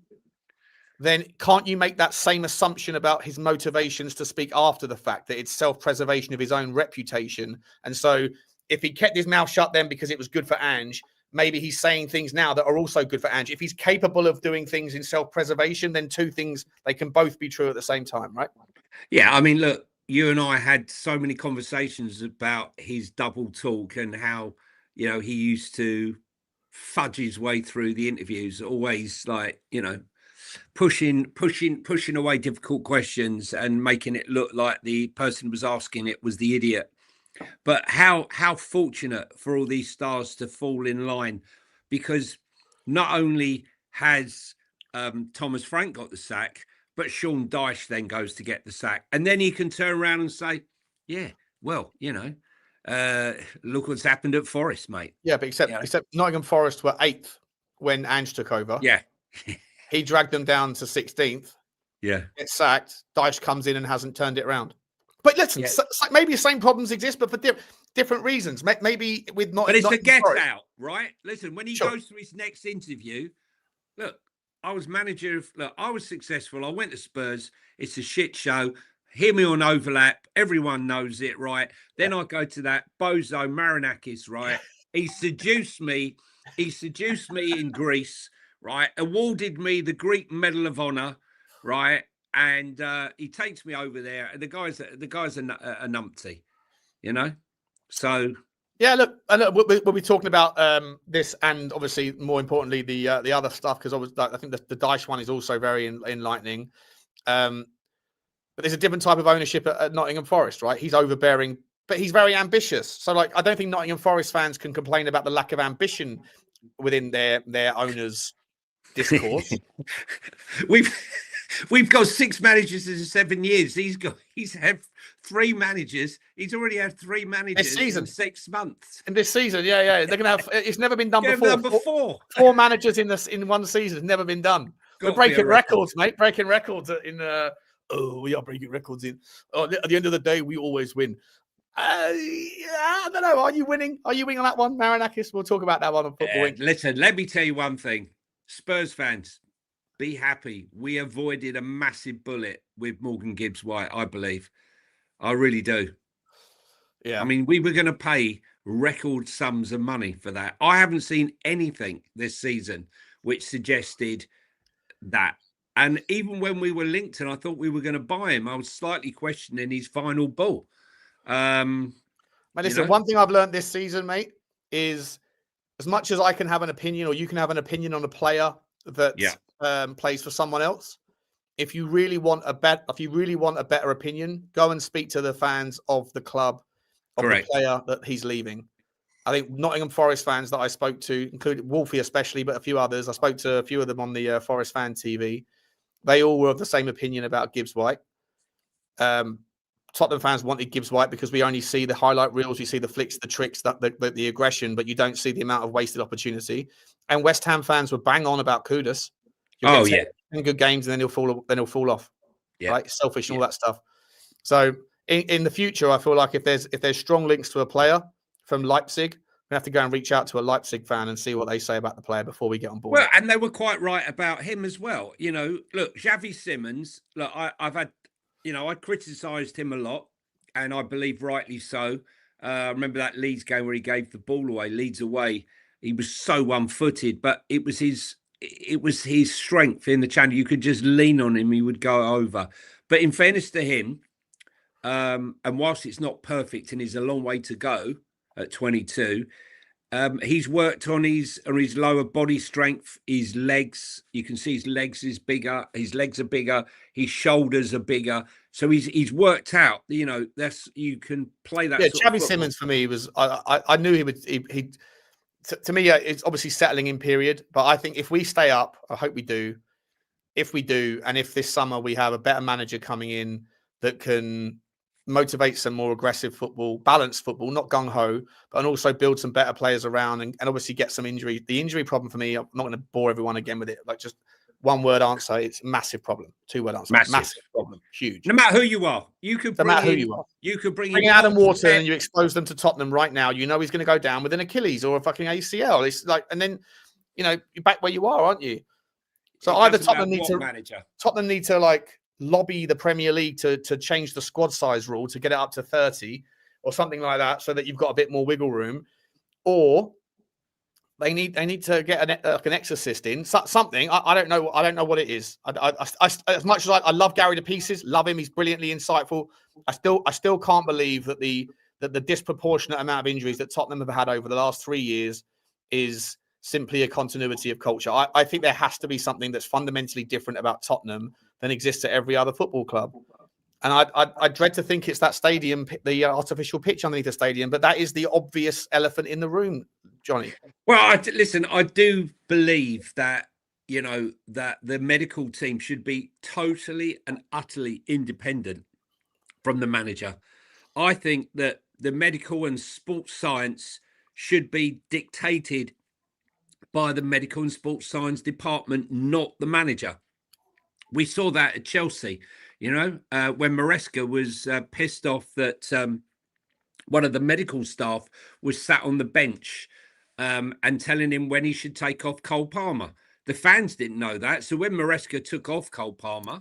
then can't you make that same assumption about his motivations to speak after the fact, that it's self-preservation of his own reputation? And so if he kept his mouth shut then because it was good for Ange, maybe he's saying things now that are also good for Ange. If he's capable of doing things in self-preservation, then two things, they can both be true at the same time, right? Yeah, I mean, look, you and I had so many conversations about his double talk and how, he used to fudge his way through the interviews, always pushing away difficult questions and making it look like the person who was asking it was the idiot. But how fortunate for all these stars to fall in line, because not only has Thomas Frank got the sack, but Sean Dyche then goes to get the sack. And then he can turn around and say, yeah, well, look what's happened at Forest, mate. Yeah, but except Nottingham Forest were 8th when Ange took over. Yeah. He dragged them down to 16th. Yeah. Gets sacked. Dyche comes in and hasn't turned it around. But listen, maybe the same problems exist, but for different reasons. Maybe with not. But it's the get out, right? Listen, when he goes to his next interview, look, I was manager. I was successful. I went to Spurs. It's a shit show. Hear me on overlap. Everyone knows it, right? Then I go to that bozo Marinakis, right? He seduced me. He seduced me in Greece, right? Awarded me the Greek Medal of Honor, right? And he takes me over there, and the guy's a numpty, So yeah, look, we'll be talking about this, and obviously more importantly the other stuff, because I think the Dyche one is also very enlightening. But there's a different type of ownership at Nottingham Forest, right? He's overbearing, but he's very ambitious. So I don't think Nottingham Forest fans can complain about the lack of ambition within their owners' discourse. We've got 6 managers in 7 years. He's had 3 managers. He's already had 3 managers this season. In 6 months. In this season, yeah. They're gonna have. It's never been done before. 4 managers in one season. It's never been done. We're breaking records, mate. Breaking records in. We are breaking records in. At the end of the day, we always win. I don't know. Are you winning? Are you winning on that one, Marinakis? We'll talk about that one on Football Week. Listen, let me tell you one thing. Spurs fans, be happy. We avoided a massive bullet with Morgan Gibbs-White, I believe. I really do. Yeah. I mean, we were going to pay record sums of money for that. I haven't seen anything this season which suggested that. And even when we were linked and I thought we were going to buy him, I was slightly questioning his final ball. Listen, one thing I've learned this season, mate, is as much as I can have an opinion, or you can have an opinion on a player that plays for someone else, if you really want a better opinion, go and speak to the fans of the club, of the player that he's leaving. I think Nottingham Forest fans that I spoke to, including Wolfie especially, but a few others, I spoke to a few of them on the Forest Fan TV. They all were of the same opinion about Gibbs-White. Tottenham fans wanted Gibbs White because we only see the highlight reels, you see the flicks, the tricks, the aggression, but you don't see the amount of wasted opportunity. And West Ham fans were bang on about Kudus. Oh yeah, 10 good games and then he'll fall off. Yeah. Right, selfish and all that stuff. So in the future, I feel like if there's strong links to a player from Leipzig, we have to go and reach out to a Leipzig fan and see what they say about the player before we get on board. Well, and they were quite right about him as well. You know, look, Xavi Simons. Look, I've had, you know, I criticised him a lot, and I believe rightly so. I remember that Leeds game where he gave the ball away, Leeds away. He was so one-footed, but it was his strength in the channel. You could just lean on him; he would go over. But in fairness to him, and whilst it's not perfect and he's a long way to go at 22, he's worked on his lower body strength, his legs. You can see his legs is bigger. His legs are bigger. His shoulders are bigger. So he's worked out. You know, you can play that. Yeah, Xavi Simons for me was I knew he would. To me, it's obviously settling in period. But I think if we stay up, I hope we do. If we do, and if this summer we have a better manager coming in that can motivate some more aggressive football, balanced football, not gung-ho, but and also build some better players around and obviously get some injury. The injury problem for me, I'm not going to bore everyone again with it. Like just one word answer, it's a massive problem. 2 word answer, massive problem, huge. No matter who you are, you could bring in Adam Wharton and you expose them to Tottenham right now. You know he's going to go down with an Achilles or a fucking ACL. It's like, and then you're back where you are, aren't you? So either Tottenham need to like lobby the Premier League to change the squad size rule to get it up to 30 or something like that, so that you've got a bit more wiggle room, or they need to get an exorcist in something. I don't know. I don't know what it is. I as much as I love Gary to pieces, love him. He's brilliantly insightful. I still can't believe that the disproportionate amount of injuries that Tottenham have had over the last 3 years is simply a continuity of culture. I think there has to be something that's fundamentally different about Tottenham than exists at every other football club. And I dread to think it's that stadium, the artificial pitch underneath the stadium, but that is the obvious elephant in the room, Johnny. Well, listen, I do believe that, you know, that the medical team should be totally and utterly independent from the manager. I think that the medical and sports science should be dictated by the medical and sports science department, not the manager. We saw that at Chelsea, you know, when Maresca was pissed off that one of the medical staff was sat on the bench and telling him when he should take off Cole Palmer. The fans didn't know that. So when Maresca took off Cole Palmer,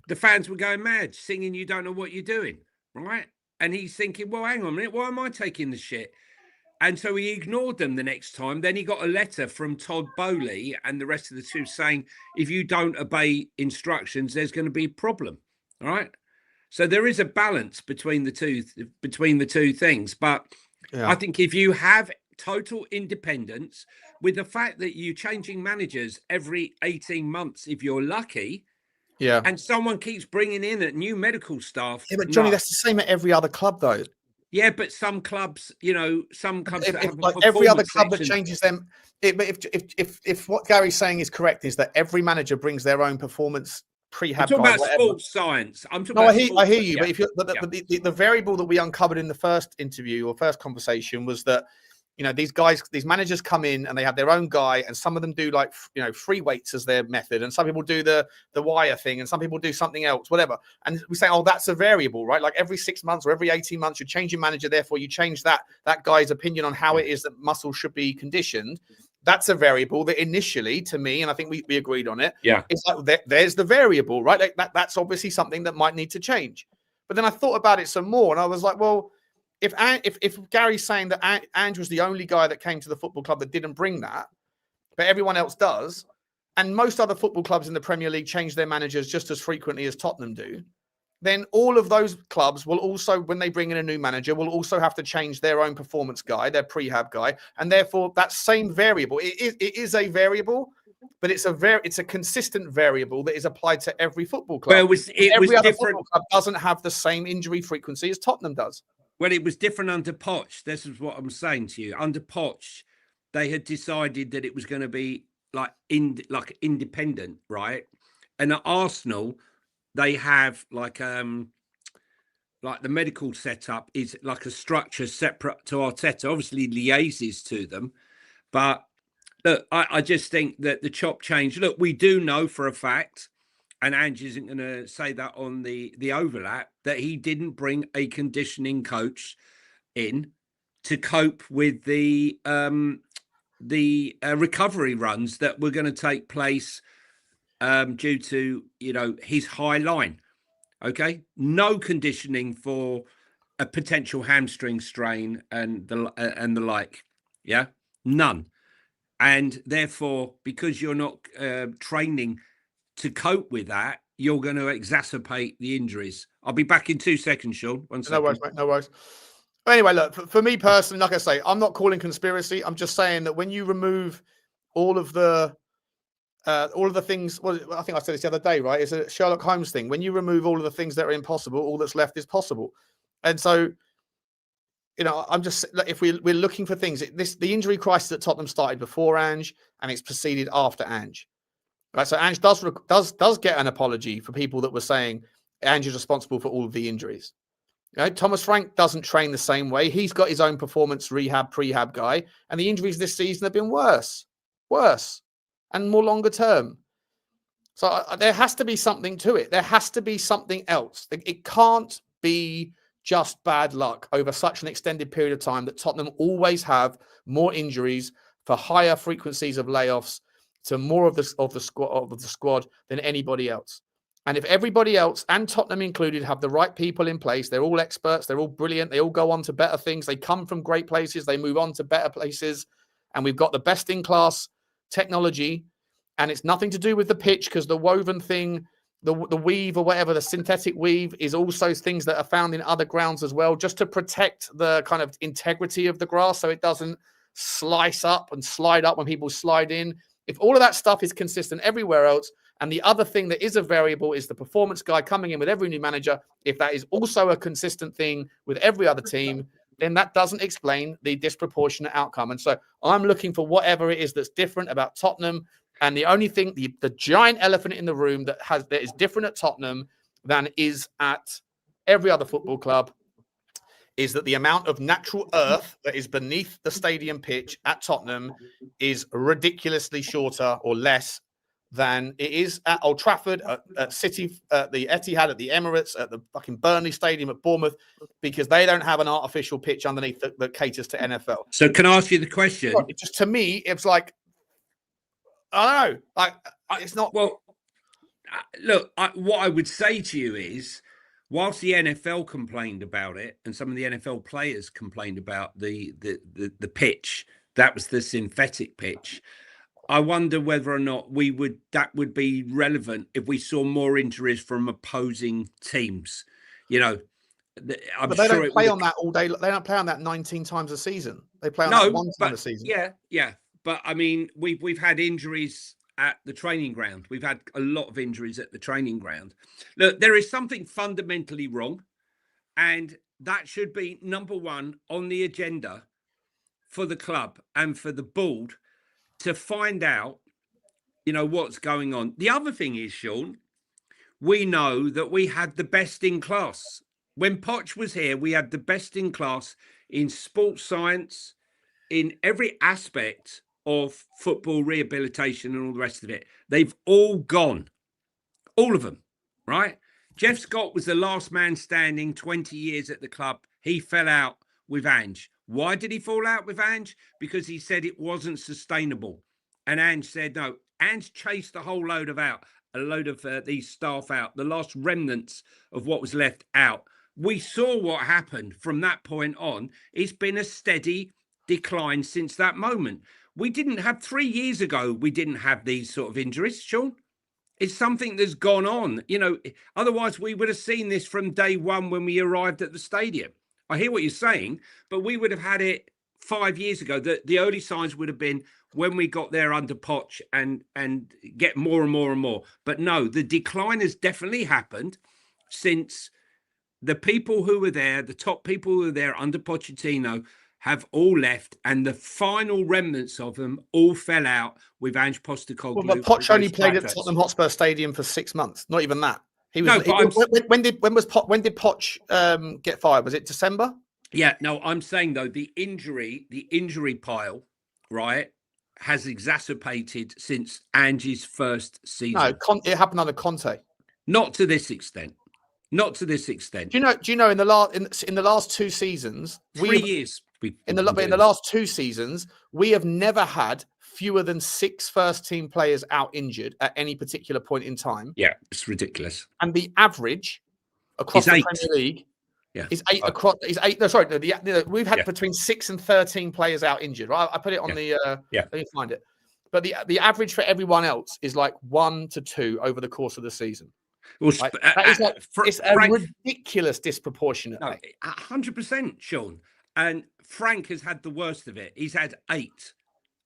the fans were going mad, singing, "You don't know what you're doing," right? And he's thinking, well, hang on a minute, why am I taking the shit? And so he ignored them the next time. Then he got a letter from Todd Bowley and the rest of the two saying, if you don't obey instructions, there's going to be a problem. All right. So there is a balance between the two things. But I think if you have total independence, with the fact that you're changing managers every 18 months, if you're lucky, and someone keeps bringing in a new medical staff. Yeah, but Johnny, that's the same at every other club, though. Yeah, but some clubs, you know, like every other club that changes them. If what Gary's saying is correct, is that every manager brings their own performance prehab. I'm talking about sports science. I hear you. But if the variable that we uncovered in the first interview or first conversation was that, you know, these managers come in and they have their own guy, and some of them do like, you know, free weights as their method, and some people do the wire thing, and some people do something else, whatever. And we say, oh, that's a variable, right? Like every 6 months or every 18 months, you change your manager, therefore you change that guy's opinion on how it is that muscles should be conditioned. That's a variable that initially, to me, and I think we agreed on it. Yeah, it's like there's the variable, right? Like that's obviously something that might need to change. But then I thought about it some more, and I was like, well, if Gary's saying that Ange was the only guy that came to the football club that didn't bring that, but everyone else does, and most other football clubs in the Premier League change their managers just as frequently as Tottenham do, then all of those clubs will also, when they bring in a new manager, will also have to change their own performance guy, their prehab guy, and therefore that same variable, it is a variable, but it's a consistent variable that is applied to every football club. Well, every other football club doesn't have the same injury frequency as Tottenham does. Well, it was different under Poch. This is what I'm saying to you. Under Poch, they had decided that it was going to be like independent, right? And at Arsenal, they have like like the medical setup is like a structure separate to Arteta, obviously liaises to them. But look, I just think that the chop change, look, we do know for a fact, and Ange isn't going to say that on the overlap, that he didn't bring a conditioning coach in to cope with the recovery runs that were going to take place due to, you know, his high line. Okay, no conditioning for a potential hamstring strain and the like. Yeah, none. And therefore, because you're not training to cope with that, you're going to exacerbate the injuries. I'll be back in 2 seconds, Sean. 1 second. No worries, mate. No worries. But anyway, look, for me personally, like I say, I'm not calling conspiracy. I'm just saying that when you remove all of the things, well, I think I said this the other day, right? It's a Sherlock Holmes thing. When you remove all of the things that are impossible, all that's left is possible. And so, you know, I'm just, if we're looking for things, the injury crisis at Tottenham started before Ange and it's proceeded after Ange. Right? So Ange does get an apology for people that were saying Ange is responsible for all of the injuries. You know, Thomas Frank doesn't train the same way. He's got his own performance rehab, prehab guy, and the injuries this season have been worse, and more longer term. So there has to be something to it. There has to be something else. It can't be just bad luck over such an extended period of time that Tottenham always have more injuries for higher frequencies of layoffs to more of the squad than anybody else. And if everybody else, and Tottenham included, have the right people in place, they're all experts, they're all brilliant, they all go on to better things, they come from great places, they move on to better places, and we've got the best in class technology, and it's nothing to do with the pitch, because the woven thing, the weave or whatever, the synthetic weave is also things that are found in other grounds as well, just to protect the kind of integrity of the grass so it doesn't slice up and slide up when people slide in. If all of that stuff is consistent everywhere else, and the other thing that is a variable is the performance guy coming in with every new manager, if that is also a consistent thing with every other team, then that doesn't explain the disproportionate outcome. And so I'm looking for whatever it is that's different about Tottenham. And the only thing, the giant elephant in the room that is different at Tottenham than is at every other football club, is that the amount of natural earth that is beneath the stadium pitch at Tottenham is ridiculously shorter or less than it is at Old Trafford, at City, at the Etihad, at the Emirates, at the fucking Burnley Stadium at Bournemouth, because they don't have an artificial pitch underneath that caters to NFL. So can I ask you the question? Just to me, it's like, I don't know. Like, it's not. Well, look, what I would say to you is, whilst the NFL complained about it, and some of the NFL players complained about the pitch, that was the synthetic pitch. I wonder whether or not that would be relevant if we saw more injuries from opposing teams. You know, but they don't play on that all day. They don't play on that 19 times a season. They play on that one time a season. Yeah. But I mean, we've had injuries at the training ground. We've had a lot of injuries at the training ground. Look, there is something fundamentally wrong, and that should be number one on the agenda for the club and for the board to find out, you know, what's going on. The other thing is, Sean, we know that we had the best in class. When Poch was here, we had the best in class in sports science, in every aspect of football rehabilitation and all the rest of it. They've all gone. All of them, right? Jeff Scott was the last man standing, 20 years at the club. He fell out with Ange. Why did he fall out with Ange? Because he said it wasn't sustainable. And Ange said, no. Ange chased a whole load of these staff out, the last remnants of what was left out. We saw what happened from that point on. It's been a steady decline since that moment. We didn't have 3 years ago, we didn't have these sort of injuries, Sean. It's something that's gone on. You know, otherwise we would have seen this from day one when we arrived at the stadium. I hear what you're saying, but we would have had it 5 years ago. The early signs would have been when we got there under Poch and get more and more and more. But no, the decline has definitely happened since the people who were there, the top people who were there under Pochettino, have all left, and the final remnants of them all fell out with Ange Postecoglou. Well, but Poch only played at Tottenham Hotspur Stadium for 6 months. Not even that. He was. No, but When did Poch get fired? Was it December? Yeah, no, I'm saying though the injury pile, right, has exacerbated since Ange's first season. No, it happened under Conte. Not to this extent. Not to this extent. Do you know in the last 2 seasons, 3 years in the last 2 seasons, we have never had fewer than 6 first-team players out injured at any particular point in time. Yeah, it's ridiculous. And the average across the Premier League is 8 across. Is 8? No, sorry, we've had between 6 and 13 players out injured. Right? I put it on the. Let me find it. But the average for everyone else is like 1 to 2 over the course of the season. Well, right? That is it's a ridiculous disproportionate. No, 100%, Sean. And Frank has had the worst of it. He's had 8,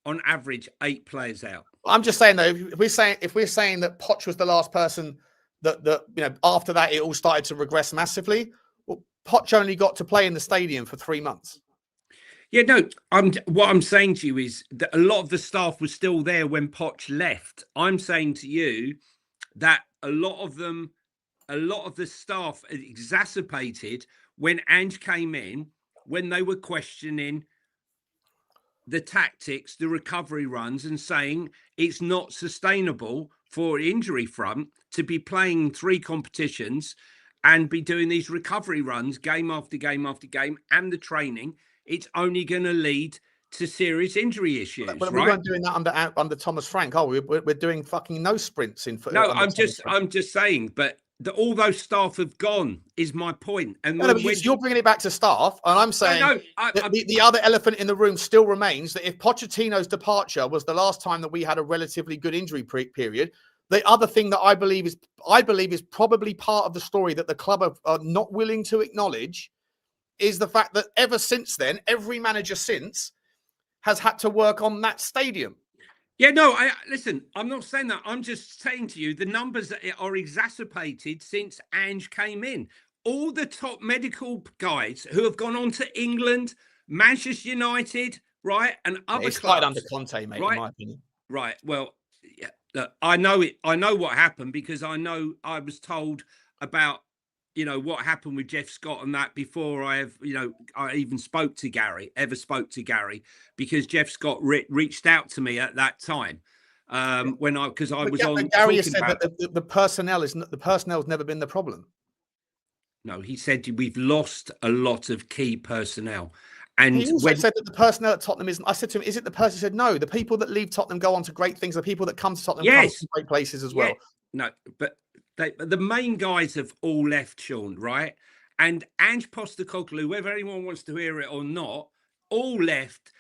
on average, 8 players out. I'm just saying though, if we're saying that Poch was the last person that after that it all started to regress massively. Well, Poch only got to play in the stadium for 3 months. Yeah, no. What I'm saying to you is that a lot of the staff was still there when Poch left. I'm saying to you that a lot of the staff exacerbated when Ange came in, when they were questioning the tactics, the recovery runs, and saying it's not sustainable for injury front to be playing 3 competitions and be doing these recovery runs game after game after game, and the training. It's only going to lead to serious injury issues. But we weren't doing that under Thomas Frank. Oh, we're doing fucking no sprints in. No, I'm just saying, but all those staff have gone. Is my point. And you're bringing it back to staff, and I'm saying the other elephant in the room still remains that if Pochettino's departure was the last time that we had a relatively good injury period, the other thing that I believe is probably part of the story that the club are not willing to acknowledge is the fact that ever since then, every manager since has had to work on that stadium. Yeah, no, listen, I'm not saying that. I'm just saying to you, the numbers that are exacerbated since Ange came in. All the top medical guys who have gone on to England, Manchester United, right, and other clubs. Under Conte, mate, right? In my opinion. Right, well, yeah, look, I know it. I know what happened because I was told about, what happened with Jeff Scott and that before I even spoke to Gary, because Jeff Scott reached out to me at that time because I was on. Gary has said that the personnel's never been the problem. No, he said we've lost a lot of key personnel. And he also said that the personnel at Tottenham isn't. I said to him, "Is it the person?" He said, "No. The people that leave Tottenham go on to great things. The people that come to Tottenham come to great places as well." No, but the main guys have all left, Sean, right? And Ange Postecoglou, whether anyone wants to hear it or not, all left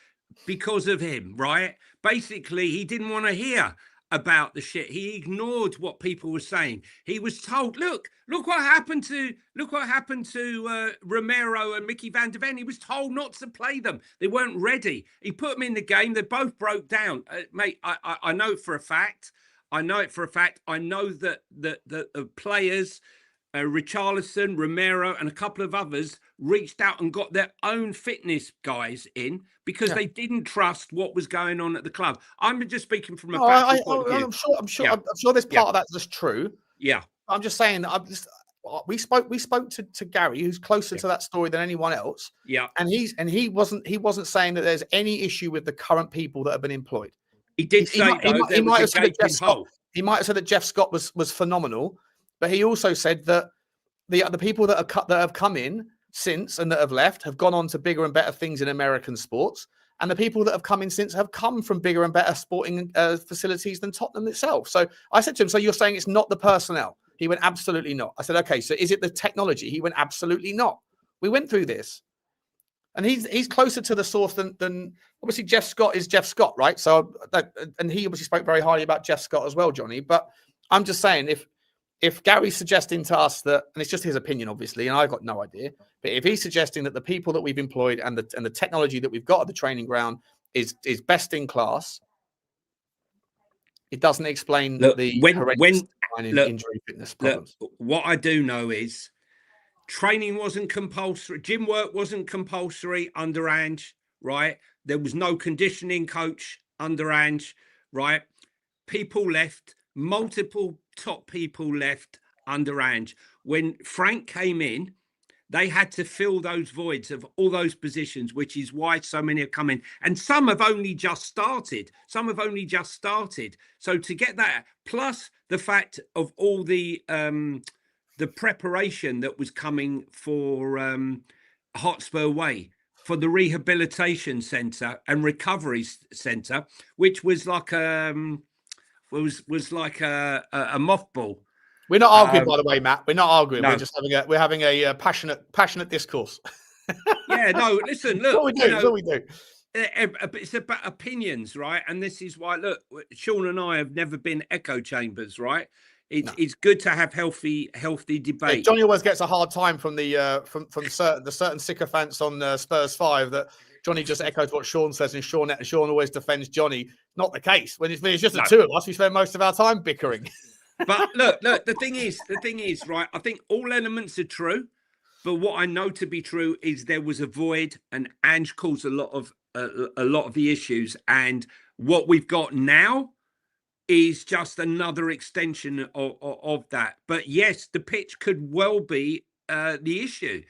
because of him, right? Basically, he didn't want to hear about the shit. He ignored what people were saying. He was told, look what happened to Romero and Micky van de Ven. He was told not to play them. They weren't ready. He put them in the game. They both broke down. Mate, I know it for a fact. I know that the players, Richalison, Romero, and a couple of others reached out and got their own fitness guys in because they didn't trust what was going on at the club. I'm just speaking from a factual point of view. I'm sure there's part of that that's true. Yeah. I'm just saying that we spoke to Gary, who's closer to that story than anyone else. Yeah. And he wasn't saying that there's any issue with the current people that have been employed. He did say he might have said that Jeff Scott was phenomenal, but he also said that the people that have come in since and that have left have gone on to bigger and better things in American sports, and the people that have come in since have come from bigger and better sporting facilities than Tottenham itself. So I said to him, "So you're saying it's not the personnel?" He went, "Absolutely not." I said, "Okay, so is it the technology?" He went, "Absolutely not. We went through this." And he's closer to the source than obviously Jeff Scott is Jeff Scott, right? So and he obviously spoke very highly about Jeff Scott as well, Johnny. But I'm just saying, if Gary's suggesting to us that, and it's just his opinion, obviously, and I've got no idea, but if he's suggesting that the people that we've employed and the technology that we've got at the training ground is best in class, it doesn't explain the horrendous injury fitness problems. What I do know is training wasn't compulsory. Gym work wasn't compulsory under Ange, right? There was no conditioning coach under Ange, right? People left. Multiple top people left under Ange. When Frank came in, they had to fill those voids of all those positions, which is why so many have come in. And some have only just started. So to get that, plus the fact of all the preparation that was coming for Hotspur Way, for the rehabilitation centre and recovery centre, which was like was like a mothball. We're not arguing, by the way, Matt. We're not arguing. No. We're just having a passionate discourse. Yeah, no, listen, look. That's what we do. That's what we do. It's about opinions, right? And this is why, look, Sean and I have never been echo chambers, right? It's good to have healthy debate. Yeah, Johnny always gets a hard time from the certain sycophants on Spurs 5 that Johnny just echoes what Sean says, and Sean always defends Johnny. Not the case. When it's just the two of us, we spend most of our time bickering. But look, the thing is, right? I think all elements are true, but what I know to be true is there was a void, and Ange caused a lot of the issues, and what we've got now is just another extension of that. But yes, the pitch could well be the issue.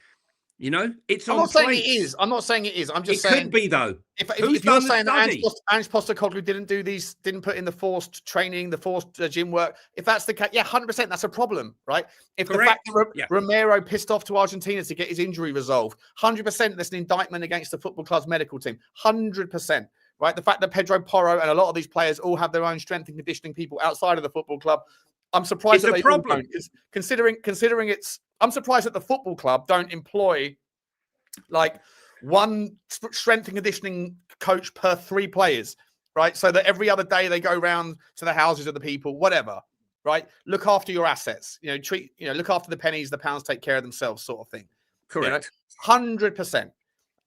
You know, it's I'm on not saying plates. it is. I'm not saying it is. I'm just it saying could be though. If you're saying that Ange Postecoglou didn't put in the forced training, the forced gym work, if that's the case, yeah, 100%, that's a problem, right? If Correct. the fact that Romero pissed off to Argentina to get his injury resolved, 100%, that's an indictment against the football club's medical team, 100%, right? The fact that Pedro Porro and a lot of these players all have their own strength and conditioning people outside of the football club, I'm surprised that they don't. Considering it's, I'm surprised that the football club don't employ like one strength and conditioning coach per 3 players, right? So that every other day they go around to the houses of the people, whatever, right? Look after your assets, look after the pennies, the pounds take care of themselves, sort of thing. Correct. 100%.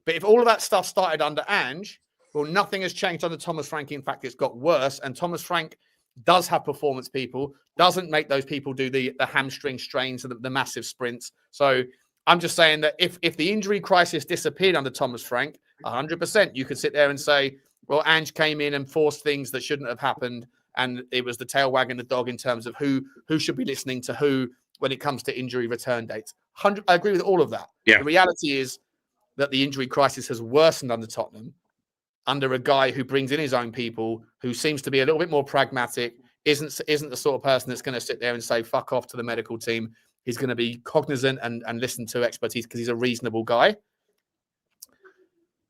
But if all of that stuff started under Ange, well, nothing has changed under Thomas Frank. In fact, it's got worse. And Thomas Frank does have performance people, doesn't make those people do the hamstring strains and the massive sprints. So I'm just saying that if the injury crisis disappeared under Thomas Frank, 100%, you could sit there and say, well, Ange came in and forced things that shouldn't have happened. And it was the tail wagging the dog in terms of who should be listening to who when it comes to injury return dates. I agree with all of that. Yeah. The reality is that the injury crisis has worsened under Tottenham, under a guy who brings in his own people, who seems to be a little bit more pragmatic, isn't the sort of person that's going to sit there and say, fuck off to the medical team. He's going to be cognizant and listen to expertise because he's a reasonable guy.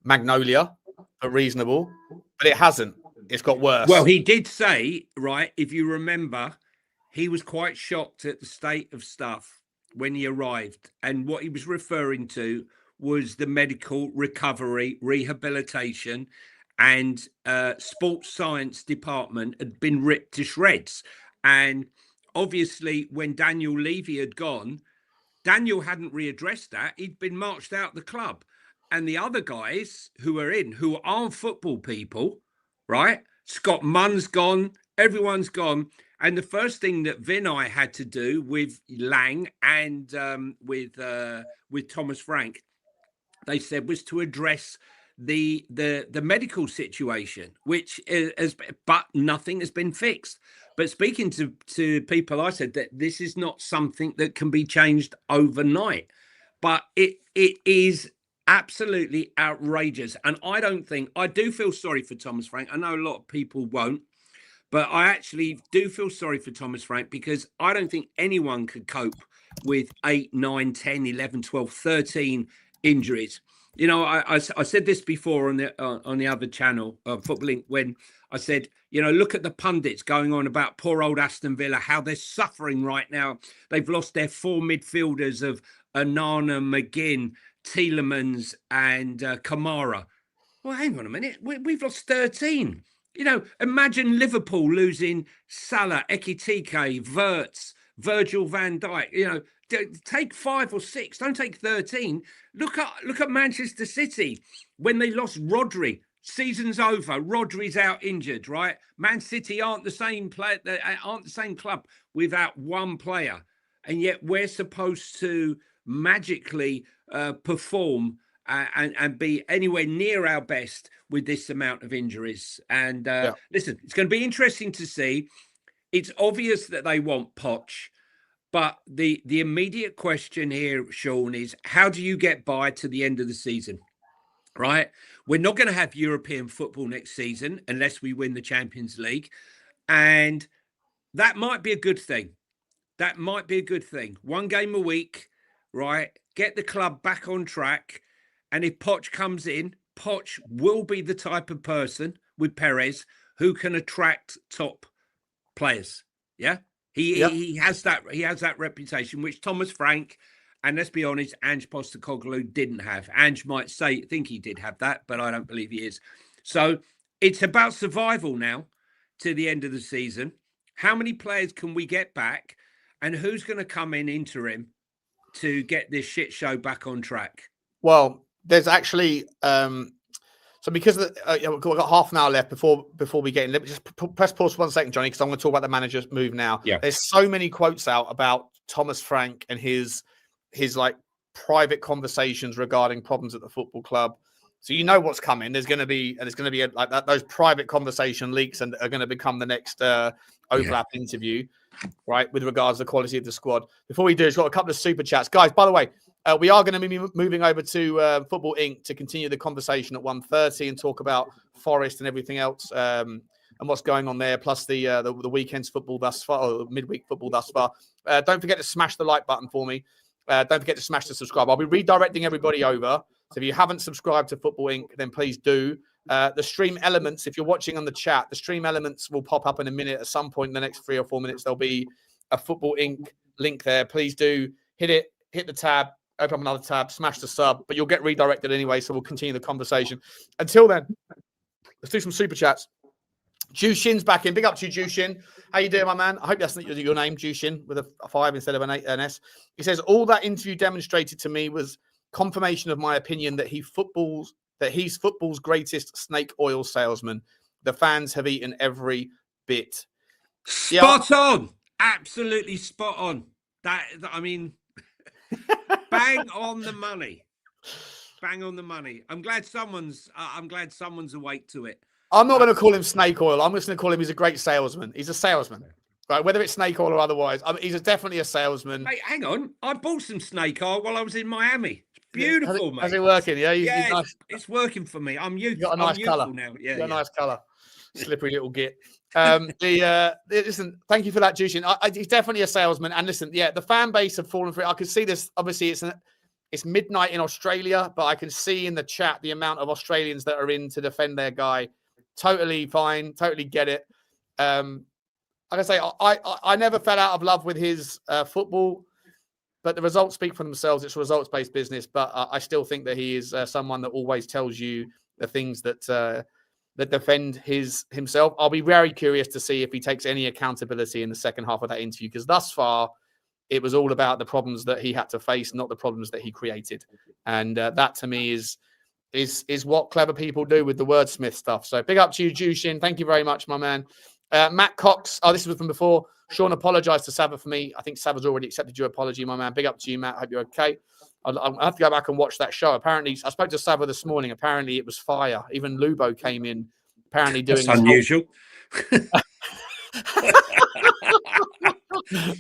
Magnolia, but reasonable. But it hasn't. It's got worse. Well, he did say, right, if you remember, he was quite shocked at the state of stuff when he arrived. And what he was referring to was the medical recovery, rehabilitation, and sports science department had been ripped to shreds. And obviously, when Daniel Levy had gone, Daniel hadn't readdressed that. He'd been marched out the club. And the other guys who aren't football people, right? Scott Munn's gone. Everyone's gone. And the first thing that Vinay had to do with Lang and with Thomas Frank, they said, was to address the medical situation, which is, but nothing has been fixed. But speaking to people, I said that this is not something that can be changed overnight, but it is absolutely outrageous. And I do feel sorry for Thomas Frank. I know a lot of people won't, but I actually do feel sorry for Thomas Frank because I don't think anyone could cope with 8, 9, 10, 11, 12, 13 injuries. You know, I said this before on the other channel, Football Inc., when I said, look at the pundits going on about poor old Aston Villa, how they're suffering right now. They've lost their 4 midfielders of Onana, McGinn, Tielemans, and Kamara. Well, hang on a minute. We've lost 13. Imagine Liverpool losing Salah, Ekitike, Wirtz, Virgil van Dijk. Take 5 or 6. Don't take 13. Look at Manchester City when they lost Rodri. Season's over. Rodri's out injured. Right? Man City aren't the same player. They aren't the same club without one player, and yet we're supposed to magically perform and be anywhere near our best with this amount of injuries. And listen, it's going to be interesting to see. It's obvious that they want Poch. But the immediate question here, Sean, is how do you get by to the end of the season? Right? We're not going to have European football next season unless we win the Champions League. And that might be a good thing. That might be a good thing. One game a week, right? Get the club back on track. And if Poch comes in, Poch will be the type of person with Perez who can attract top players. Yeah. He has that reputation, which Thomas Frank and, let's be honest, Ange Postecoglou didn't have. Ange might think he did have that, but I don't believe he is. So it's about survival now to the end of the season. How many players can we get back? And who's going to come in interim to get this shit show back on track? Well, there's actually so because we've got half an hour left before we get in. Let me just press pause for 1 second, Johnny, because I'm going to talk about the manager's move now. Yeah. There's so many quotes out about Thomas Frank and his like private conversations regarding problems at the football club. So you know what's coming. There's going to be like that, those private conversation leaks and are going to become the next overlap interview, right? With regards to the quality of the squad. Before we do, it's got a couple of super chats, guys. By the way, we are going to be moving over to Football Inc. to continue the conversation at 1:30 and talk about Forest and everything else and what's going on there, plus the weekend's football thus far, or midweek football thus far. Don't forget to smash the like button for me. Don't forget to smash the subscribe. I'll be redirecting everybody over. So if you haven't subscribed to Football Inc., then please do. The stream elements, if you're watching on the chat, the stream elements will pop up in a minute. At some point in the next 3 or 4 minutes, there'll be a Football Inc. link there. Please do hit it, hit the tab, open up another tab, smash the sub, but you'll get redirected anyway, so we'll continue the conversation. Until then, let's do some super chats. Jushin's back in. Big up to you, Jushin. How you doing, my man? I hope that's not your name, Jushin, with a 5 instead of an S. He says, all that interview demonstrated to me was confirmation of my opinion that he's football's greatest snake oil salesman. The fans have eaten every bit. Spot on. Absolutely spot on. I mean, bang on the money. Bang on the money. I'm glad someone's awake to it. I'm not going to call him snake oil. I'm just going to call him he's a great salesman. He's a salesman. Right, whether it's snake oil or otherwise, he's definitely a salesman. Mate, hang on. I bought some snake oil while I was in Miami. It's beautiful, mate. How's it working? Yeah, he's nice. It's working for me. I'm youthful. You got a nice colour now. Yeah, a nice colour. Slippery little git. Listen, thank you for that, Jushin. He's definitely a salesman. And listen, yeah, the fan base have fallen for it. I can see this. Obviously, it's midnight in Australia, but I can see in the chat the amount of Australians that are in to defend their guy. Totally fine. Totally get it. Like I say, I never fell out of love with his football, but the results speak for themselves. It's a results-based business, but I still think that he is someone that always tells you the things that defend himself. I'll be very curious to see if he takes any accountability in the second half of that interview, because thus far, it was all about the problems that he had to face, not the problems that he created. And that, to me, is what clever people do with the wordsmith stuff. So big up to you, Jushin. Thank you very much, my man. Matt Cox. Oh, this was from before. Sean apologized to Sava for me. I think Sava's already accepted your apology, my man. Big up to you, Matt. Hope you're okay. I'll have to go back and watch that show. Apparently, I spoke to Sava this morning. Apparently, it was fire. Even Lubo came in. Apparently, doing that's unusual.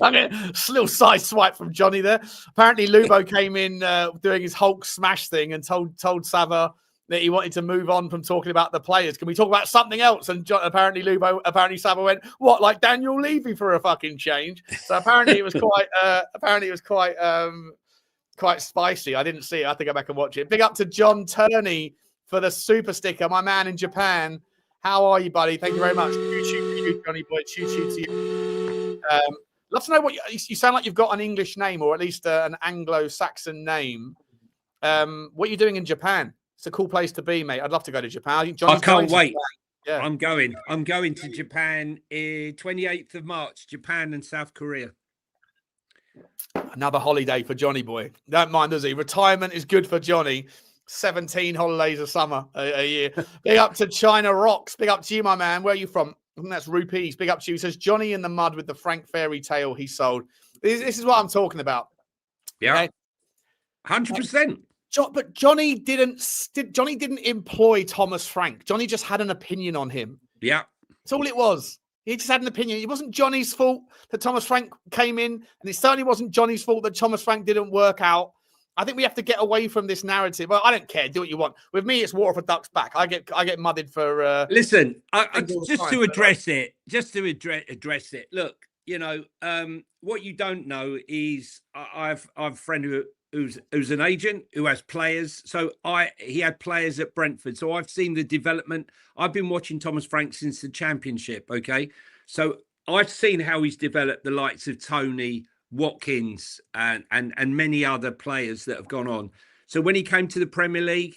I mean, a little side swipe from Johnny there. Apparently, Lubo came in doing his Hulk smash thing and told Sava that he wanted to move on from talking about the players. Can we talk about something else? And apparently Sava went, what, like Daniel Levy for a fucking change? So apparently it was quite spicy. I didn't see it. I have to go back and watch it. Big up to John Turney for the super sticker, my man in Japan. How are you, buddy? Thank you very much. Choo-choo to you, Johnny boy. Choo-choo to you. Love to know what you sound like. You've got an English name, or at least an Anglo-Saxon name. What are you doing in Japan? It's a cool place to be, mate. I'd love to go to Japan. I can't wait. Yeah. I'm going to Japan 28th of March, Japan and South Korea. Another holiday for Johnny boy. Don't mind, does he? Retirement is good for Johnny. 17 holidays a summer a year. Big up to China Rocks. Big up to you, my man. Where are you from? I think that's rupees. Big up to you. He says, Johnny in the mud with the Frank fairy tale he sold. This is what I'm talking about. Yeah. Okay? 100%. But Johnny didn't employ Thomas Frank. Johnny just had an opinion on him. Yeah. That's all it was. He just had an opinion. It wasn't Johnny's fault that Thomas Frank came in, and it certainly wasn't Johnny's fault that Thomas Frank didn't work out. I think we have to get away from this narrative. Well, I don't care. Do what you want. With me, it's water for ducks back. I get mudded for. Listen, just to address it. Look, what you don't know is I've a friend who's an agent who has players. So he had players at Brentford. So I've seen the development. I've been watching Thomas Frank since the Championship. Okay, so I've seen how he's developed the likes of Tony, Watkins, and many other players that have gone on. So when he came to the Premier League,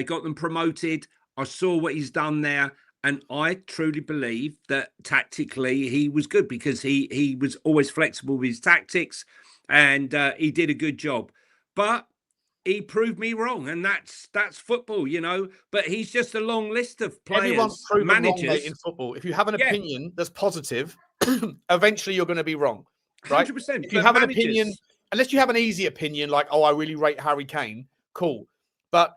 got them promoted. I saw what he's done there, and I truly believe that tactically he was good because he was always flexible with his tactics, and he did a good job. But he proved me wrong, and that's football, But he's just a long list of players, Everyone's proven managers wrong, mate, in football. If you have an opinion that's positive, eventually you're going to be wrong. Right? 100%. If you have an opinion, unless you have an easy opinion, like, oh, I really rate Harry Kane, cool. But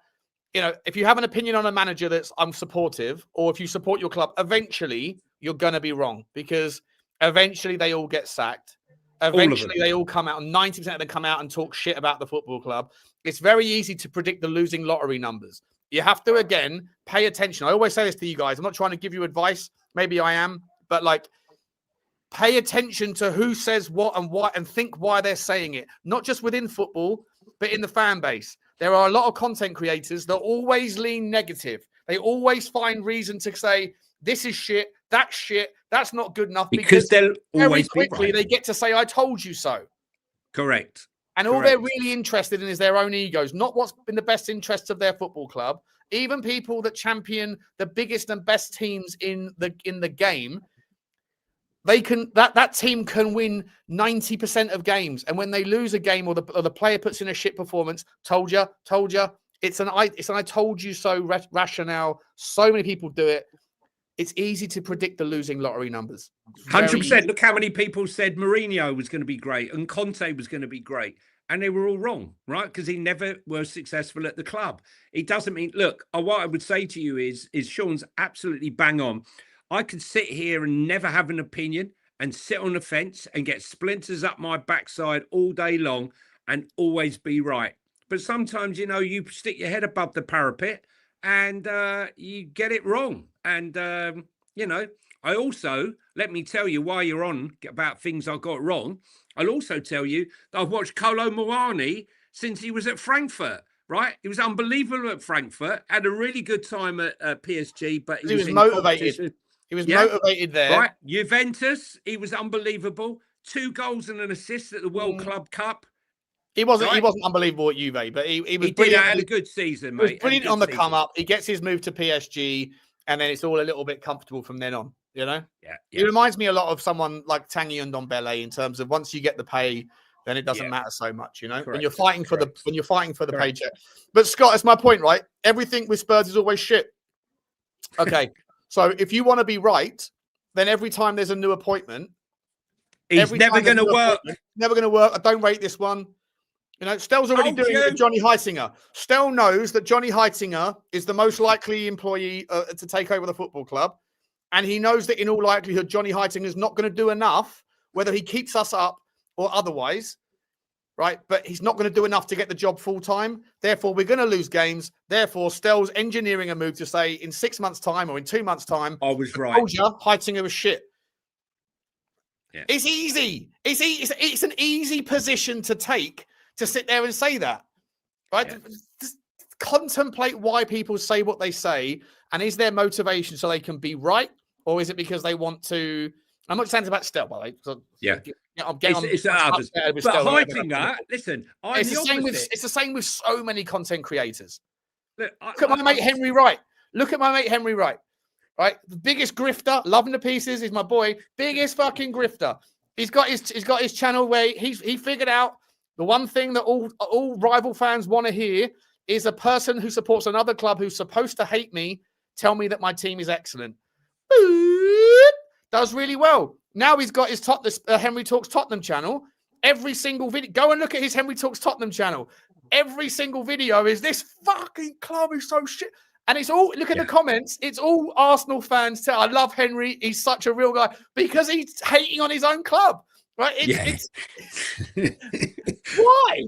if you have an opinion on a manager that's unsupportive, or if you support your club, eventually you're going to be wrong because eventually they all get sacked. Eventually they all come out, and 90% of them come out and talk shit about the football club. It's very easy to predict the losing lottery numbers. You have to, again, pay attention. I always say this to you guys. I'm not trying to give you advice. Maybe I am, but pay attention to who says what and why, and think why they're saying it. Not just within football, but in the fan base. There are a lot of content creators that always lean negative. They always find reason to say, this is shit, that's not good enough. Because they'll always very quickly be right. They get to say, I told you so. Correct. And all they're really interested in is their own egos, not what's in the best interests of their football club. Even people that champion the biggest and best teams in the game, that team can win 90% of games. And when they lose a game or the player puts in a shit performance, told you. It's an I told you so rationale. So many people do it. It's easy to predict the losing lottery numbers. 100%. Look how many people said Mourinho was going to be great and Conte was going to be great. And they were all wrong, right? Because he never was successful at the club. It doesn't mean, look, what I would say to you is Sean's absolutely bang on. I could sit here and never have an opinion and sit on the fence and get splinters up my backside all day long and always be right. But sometimes, you stick your head above the parapet and you get it wrong. And, I also, let me tell you while you're on about things I got wrong, I'll also tell you that I've watched Kolo Muani since he was at Frankfurt, right? He was unbelievable at Frankfurt, had a really good time at PSG, but he was motivated. He was motivated there. Right? Juventus, he was unbelievable. 2 goals and an assist at the World Club Cup. He wasn't unbelievable at Juve, but he was brilliant. He had a good season, mate. He was brilliant on the come up. He gets his move to PSG, and then it's all a little bit comfortable from then on, Yeah. He reminds me a lot of someone like Tanguy and Ndombele in terms of once you get the pay, then it doesn't matter so much, Correct. When you're fighting for the paycheck. But Scott, that's my point, right? Everything with Spurs is always shit. Okay. So if you want to be right, then every time there's a new appointment, he's never going to work. Never going to work. I don't rate this one. Stell's already doing it with Johnny Heitinger. Stell knows that Johnny Heitinger is the most likely employee to take over the football club. And he knows that in all likelihood, Johnny Heitinger is not going to do enough, whether he keeps us up or otherwise, right? But he's not going to do enough to get the job full time. Therefore, we're going to lose games. Therefore, Stell's engineering a move to say in 6 months' time or in 2 months' time, I was right. Told you, Heitinger was shit. Yeah. It's easy. It's an easy position to take to sit there and say that, right? Yeah. Just contemplate why people say what they say, and is their motivation so they can be right, or is it because they want to? I'm not saying it's about Stell, by the way. It's others. But Heitinger, listen, it's the same with so many content creators. Look at my mate Henry Wright. Right, the biggest grifter, loving the pieces, is my boy. Biggest fucking grifter. He's got his channel where he figured out the one thing that all rival fans want to hear is a person who supports another club who's supposed to hate me tell me that my team is excellent. Does really well. Now he's got his Henry Talks Tottenham channel. Every single video, go and look at his Henry Talks Tottenham channel. Every single video is this fucking club is so shit. And it's all, look at the comments. It's all Arsenal fans. I love Henry. He's such a real guy because he's hating on his own club. Right? It's why?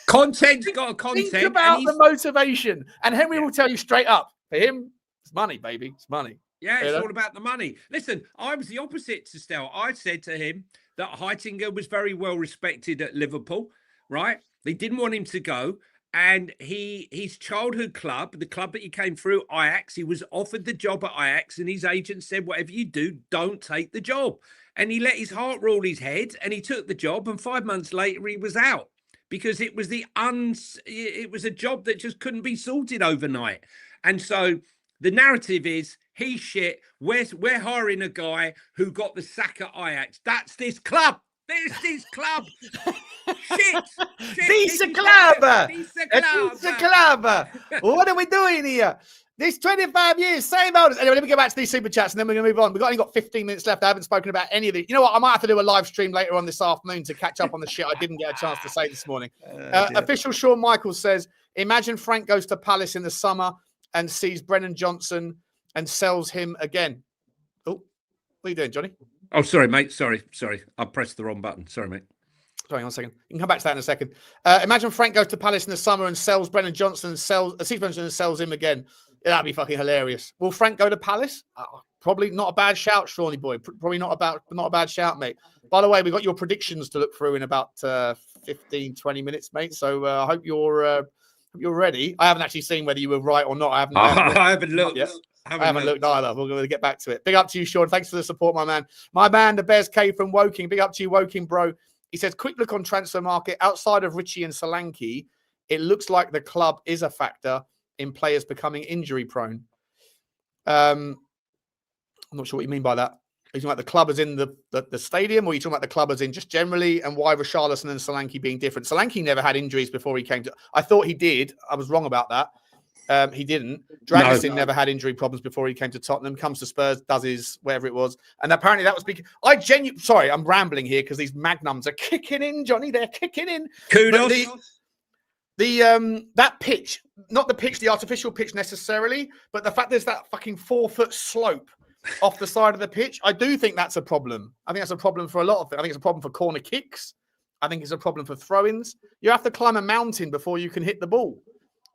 Content's got a content. Think about the motivation. And Henry will tell you straight up, for him, it's money, baby. It's money. Yeah, it's all about the money. Listen, I was the opposite to Stel. I said to him that Heitinga was very well respected at Liverpool, right? They didn't want him to go. And his childhood club, the club that he came through, Ajax, he was offered the job at Ajax, and his agent said, whatever you do, don't take the job. And he let his heart rule his head, and he took the job, and 5 months later he was out because it was it was a job that just couldn't be sorted overnight. And so the narrative is he's shit. We're hiring a guy who got the sack at Ajax. That's this club. This club. Shit. Decent club. What are we doing here? This 25 years, same old. Anyway, let me go back to these super chats and then we're going to move on. We've only got 15 minutes left. I haven't spoken about any of these. You know what? I might have to do a live stream later on this afternoon to catch up on the shit I didn't get a chance to say this morning. Official Shawn Michaels says, imagine Frank goes to Palace in the summer and sees Brennan Johnson and sells him again. Oh, what are you doing, Johnny? Oh, sorry, mate. Sorry. I pressed the wrong button. Sorry, mate. Sorry, 1 second. You can come back to that in a second. Imagine Frank goes to Palace in the summer and sells Brennan Johnson and sells him again. Yeah, that'd be fucking hilarious. Will Frank go to Palace? Probably not a bad shout, Shawnee boy. Probably not a bad shout, mate. By the way, we've got your predictions to look through in about 15, 20 minutes, mate. So I hope you're ready. I haven't actually seen whether you were right or not. I haven't looked yet. I haven't looked either. We're going to get back to it. Big up to you, Sean. Thanks for the support, my man. My man, the Bears K from Woking. Big up to you, Woking, bro. He says, quick look on transfer market. Outside of Richie and Solanke, it looks like the club is a factor in players becoming injury prone. I'm not sure what you mean by that. Are you talking about the club as in the stadium, or are you talking about the club as in just generally, and why Richarlison and Solanke being different? Solanke never had injuries before he came to... I thought he did. I was wrong about that. He didn't. Dragusin never had injury problems before he came to Tottenham. Comes to Spurs, does his whatever it was, and apparently that was because sorry, I'm rambling here because these magnums are kicking in, Johnny. They're kicking in. Kudos. That pitch, not the pitch, the artificial pitch necessarily, but the fact there's that fucking 4-foot slope off the side of the pitch. I do think that's a problem. I think that's a problem for a lot of things. I think it's a problem for corner kicks. I think it's a problem for throw-ins. You have to climb a mountain before you can hit the ball.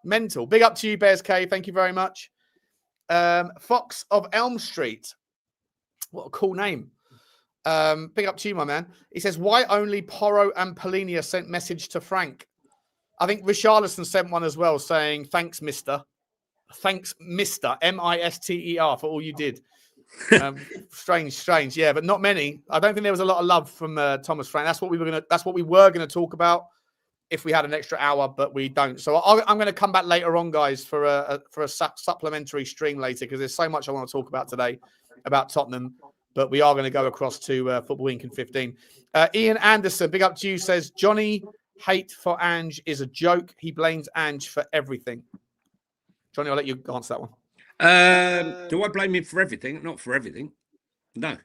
Mental. Big up to you, Bears K. Thank you very much. Fox of Elm Street. What a cool name. Big up to you, my man. He says, why only Porro and Polinia sent message to Frank? I think Richarlison sent one as well saying, thanks, mister. Thanks, mister. M-I-S-T-E-R for all you did. Strange. Yeah, but not many. I don't think there was a lot of love from Thomas Frank. That's what we were gonna talk about if we had an extra hour, but we don't. So I'm going to come back later on, guys, for a supplementary stream later, because there's so much I want to talk about today about Tottenham. But we are going to go across to Football Week in 15. Ian Anderson, big up to you, says, Johnny hate for Ange is a joke. He blames Ange for everything. Johnny, I'll let you answer that one. Do I blame him for everything? Not for everything. No.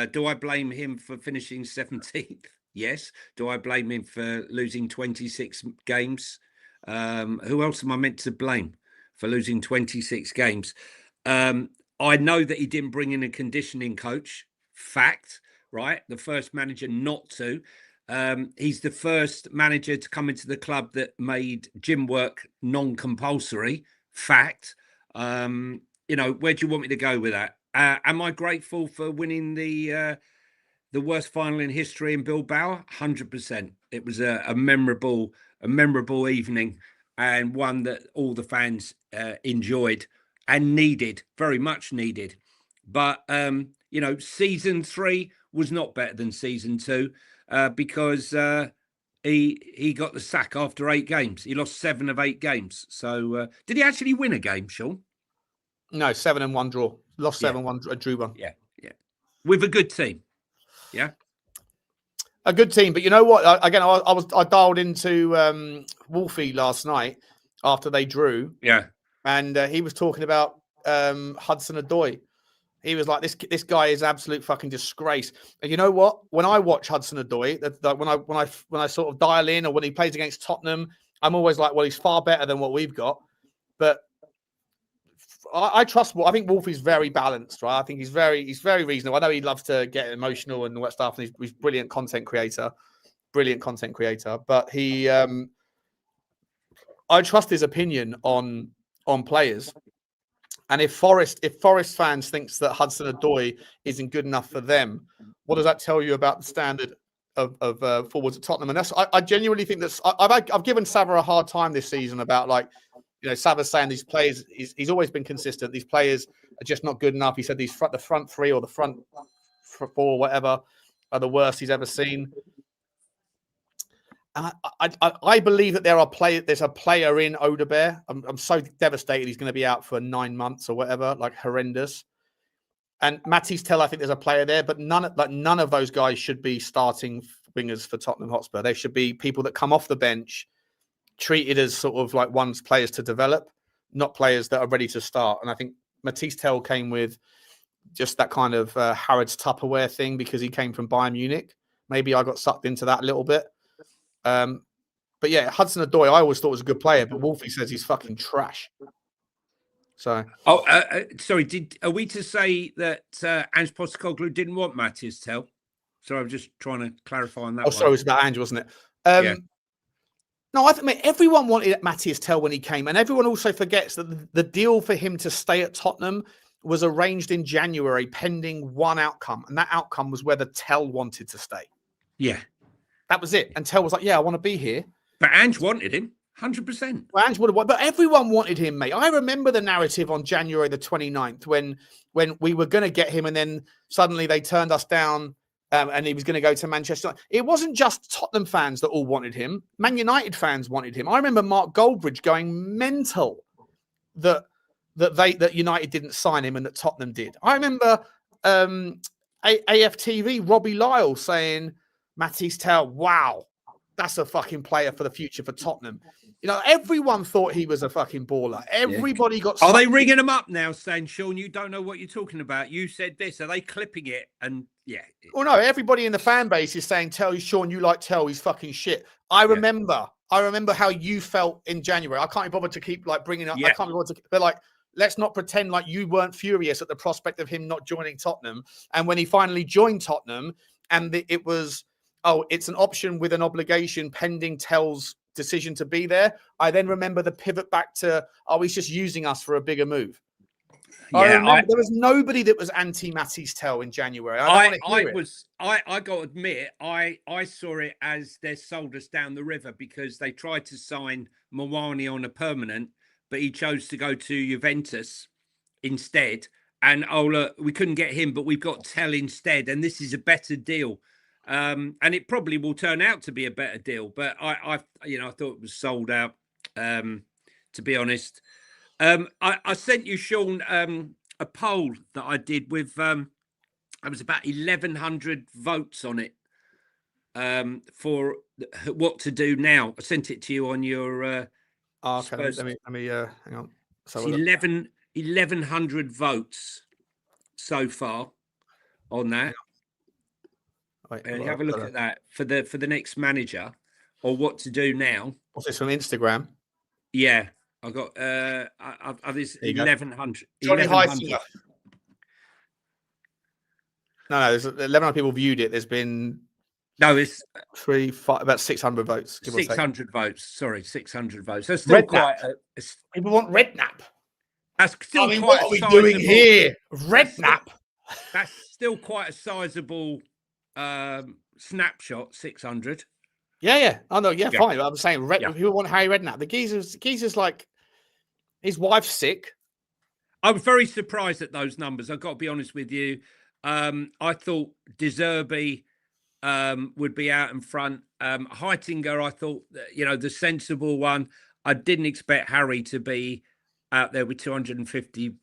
Do I blame him for finishing 17th? Yes. Do I blame him for losing 26 games? Who else am I meant to blame for losing 26 games? I know that he didn't bring in a conditioning coach. Fact, right? The first manager not to. He's the first manager to come into the club that made gym work non-compulsory. Fact. Where do you want me to go with that? Am I grateful for winning the worst final in history in Bilbao? 100%. It was a memorable evening, and one that all the fans enjoyed and needed, very much needed. But season 3 was not better than season 2 because he got the sack after 8 games. He lost 7 of 8 games. So did he actually win a game, Sean? No, 7 and 1 draw. Lost 7-1, drew 1. Yeah. With a good team. Yeah, a good team. But you know what? I dialed into Wolfie last night after they drew. Yeah, and he was talking about Hudson-Odoi. He was like, "This guy is absolute fucking disgrace." And you know what? When I watch Hudson-Odoi, when I sort of dial in, or when he plays against Tottenham, I'm always like, "Well, he's far better than what we've got." But I trust. I think Wolfie's very balanced, right? I think he's very reasonable. I know he loves to get emotional and all that stuff, and he's brilliant content creator, But he, I trust his opinion on players. And if Forest fans thinks that Hudson-Odoi isn't good enough for them, what does that tell you about the standard of forwards at Tottenham? And I genuinely think I've given Sava a hard time this season about, like, you know, Sava's saying these players, he's always been consistent. These players are just not good enough. He said the front three or the front four, whatever, are the worst he's ever seen. And I believe that there's a player in Odebear. I'm so devastated he's going to be out for 9 months or whatever, like horrendous. And Mathys Tel, I think there's a player there, but none of those guys should be starting wingers for Tottenham Hotspur. They should be people that come off the bench, treated as sort of like players to develop, not players that are ready to start. And I think Mathys Tel came with just that kind of Harrods Tupperware thing because he came from Bayern Munich. Maybe I got sucked into that a little bit. But yeah, Hudson-Odoi, I always thought was a good player, but Wolfie says he's fucking trash. So, sorry, are we to say that Ange Postecoglou didn't want Mathys Tel? So I'm just trying to clarify on that. Sorry, it was about Ange, wasn't it? Yeah. No, I think everyone wanted Mathys Tel when he came, and everyone also forgets that the deal for him to stay at Tottenham was arranged in January, pending one outcome, and that outcome was whether Tel wanted to stay. Yeah. That was it. And Tel was like, yeah, I want to be here. But Ange wanted him, 100%. Well, Ange would have, but everyone wanted him, mate. I remember the narrative on January the 29th when we were going to get him and then suddenly they turned us down and he was going to go to Manchester. It wasn't just Tottenham fans that all wanted him. Man United fans wanted him. I remember Mark Goldbridge going mental that United didn't sign him and that Tottenham did. I remember AFTV, Robbie Lyle saying, Mathys Tel, wow, that's a fucking player for the future for Tottenham. You know, everyone thought he was a fucking baller. Everybody got. Are they ringing him up now saying, Sean, you don't know what you're talking about? You said this. Are they clipping it? And yeah. Well, no, everybody in the fan base is saying, Sean, you like Tel, he's fucking shit. I remember how you felt in January. I can't be bothered to keep like bringing up. I can't be bothered to, but like, let's not pretend like you weren't furious at the prospect of him not joining Tottenham. And when he finally joined Tottenham, and it was. Oh, it's an option with an obligation pending Tel's decision to be there. I then remember the pivot back to, he's just using us for a bigger move. Yeah, there was nobody that was anti Mathys Tel in January. I got to admit, I saw it as they sold us down the river because they tried to sign Mawani on a permanent, but he chose to go to Juventus instead. And look, we couldn't get him, but we've got Tel instead, and this is a better deal. And it probably will turn out to be a better deal, but I thought it was sold out. To be honest, I sent you, Sean, a poll that I did with. It was about 1,100 votes on it for what to do now. I sent it to you on your. Okay, let me hang on. So 1,100 votes so far on that. Have a look at that for the next manager or what to do now. What's this from Instagram? Yeah, I got this 1,100. Johnny Heisinger. No, there's 1,100 people viewed it. There's been it's about 600 votes. 600 votes. Sorry, 600 votes. That's still quite. People want Redknapp. That's still quite. What are we doing here? Redknapp. That's still quite a sizable. Snapshot 600. Yeah. Oh no, fine. I'm saying people want Harry Redknapp. The geezer's like his wife's sick. I'm very surprised at those numbers. I've got to be honest with you. I thought De Zerbi would be out in front. Heitinger, I thought the sensible one. I didn't expect Harry to be out there with 250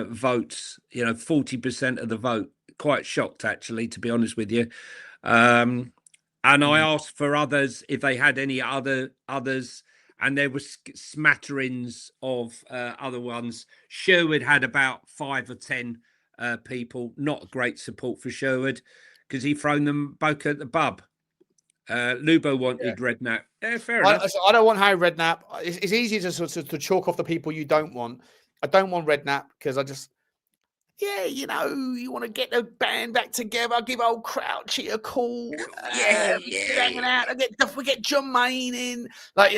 votes. 40% of the vote. Quite shocked, actually, to be honest with you. And I asked for others if they had any others, and there were smatterings of other ones. Sherwood had about 5 or 10 people. Not great support for Sherwood because he thrown them both at the bub. Lubo wanted Redknapp. Fair enough. I don't want Harry Redknapp. It's easy to chalk off the people you don't want. I don't want Redknapp because you want to get the band back together, give old Crouchy a call. Hanging out. We get John Main in. Not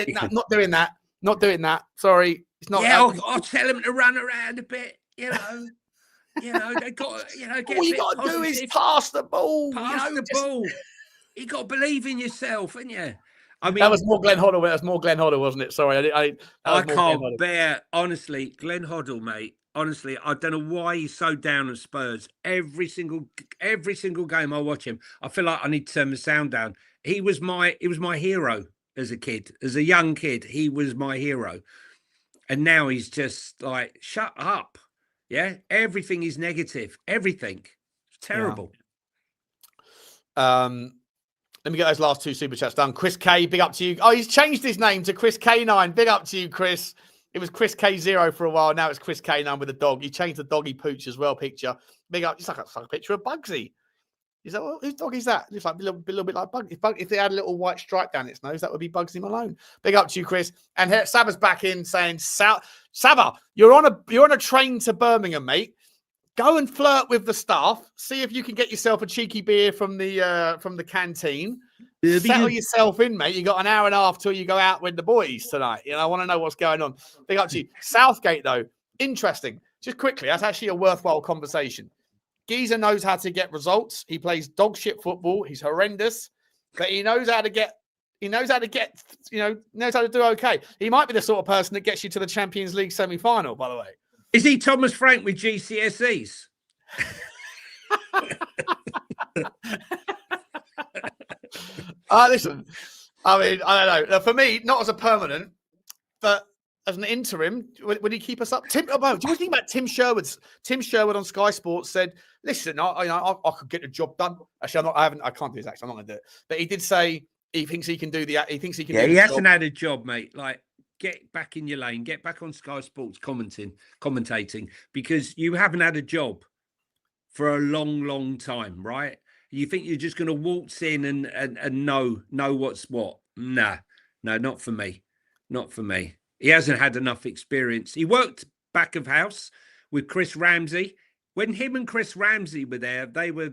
doing that. Not doing that. Sorry. It's not. I'll tell him to run around a bit, they got, get all you got to do is pass the ball. The ball. You got to believe in yourself, ain't you? I mean, that was more Glenn Hoddle. That was more Glenn Hoddle, wasn't it? Sorry, I can't bear, honestly, Glenn Hoddle, mate. Honestly, I don't know why he's so down on Spurs. Every single game I watch him, I feel like I need to turn the sound down. He was my hero as a kid, as a young kid. He was my hero, and now he's just like, shut up. Yeah, everything is negative. Everything, it's terrible. Yeah. Let me get those last 2 super chats done. Chris K, big up to you. Oh, he's changed his name to Chris K9. Big up to you, Chris. It was Chris K0 for a while. Now it's Chris K9 with a dog. He changed the doggy pooch as well. Picture. Big up. It's like a picture of Bugsy. Is that whose dog is that? Looks like a little bit like Bugsy. If they had a little white stripe down its nose, that would be Bugsy Malone. Big up to you, Chris. And Saba's back in saying, Saba, you're on a train to Birmingham, mate. Go and flirt with the staff. See if you can get yourself a cheeky beer from the canteen. Settle yourself in, mate. You got an hour and a half till you go out with the boys tonight. I want to know what's going on. Big up to you. Southgate, though, interesting. Just quickly, that's actually a worthwhile conversation. Geezer knows how to get results. He plays dog shit football. He's horrendous, but he knows how to get. He knows how to do okay. He might be the sort of person that gets you to the Champions League semi-final, by the way. Is he Thomas Frank with GCSEs? Listen, I mean, I don't know. For me, not as a permanent, but as an interim, would he keep us up? Do you think about Tim Sherwood? Tim Sherwood on Sky Sports said, "Listen, I could get the job done." Actually, I can't do his accent. I'm not going to do it. But he did say he thinks he can do the. He thinks he can. Yeah, do he the hasn't job. had a job, mate. Like, get back in your lane. Get back on Sky Sports commentating, because you haven't had a job for a long, long time, right? You think you're just going to waltz in and know what's what? Nah, no, not for me. Not for me. He hasn't had enough experience. He worked back of house with Chris Ramsey. When him and Chris Ramsey were there, they were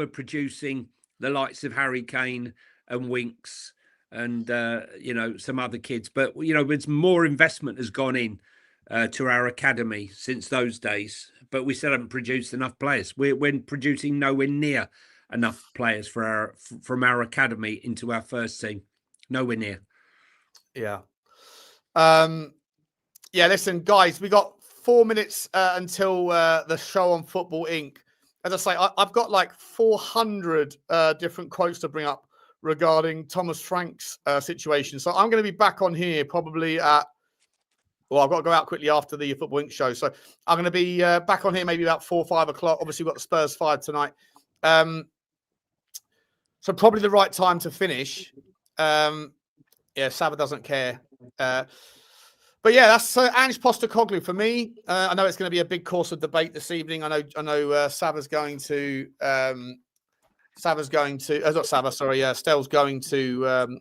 producing the likes of Harry Kane and Winks and, some other kids. But, it's more investment has gone in to our academy since those days. But we still haven't produced enough players. We're producing nowhere near enough players from our academy into our first team. Nowhere near. Yeah. Listen, guys, we got 4 minutes until the show on Football Inc. As I say, I've got like 400 different quotes to bring up regarding Thomas Frank's situation. So I'm going to be back on here probably at, I've got to go out quickly after the Football Inc. show. So I'm going to be back on here maybe about 4 or 5 o'clock. Obviously, we've got the Spurs 5 tonight. So probably the right time to finish. Saba doesn't care. But yeah, that's Ange Postecoglou for me. I know it's going to be a big course of debate this evening. I know Stel's going to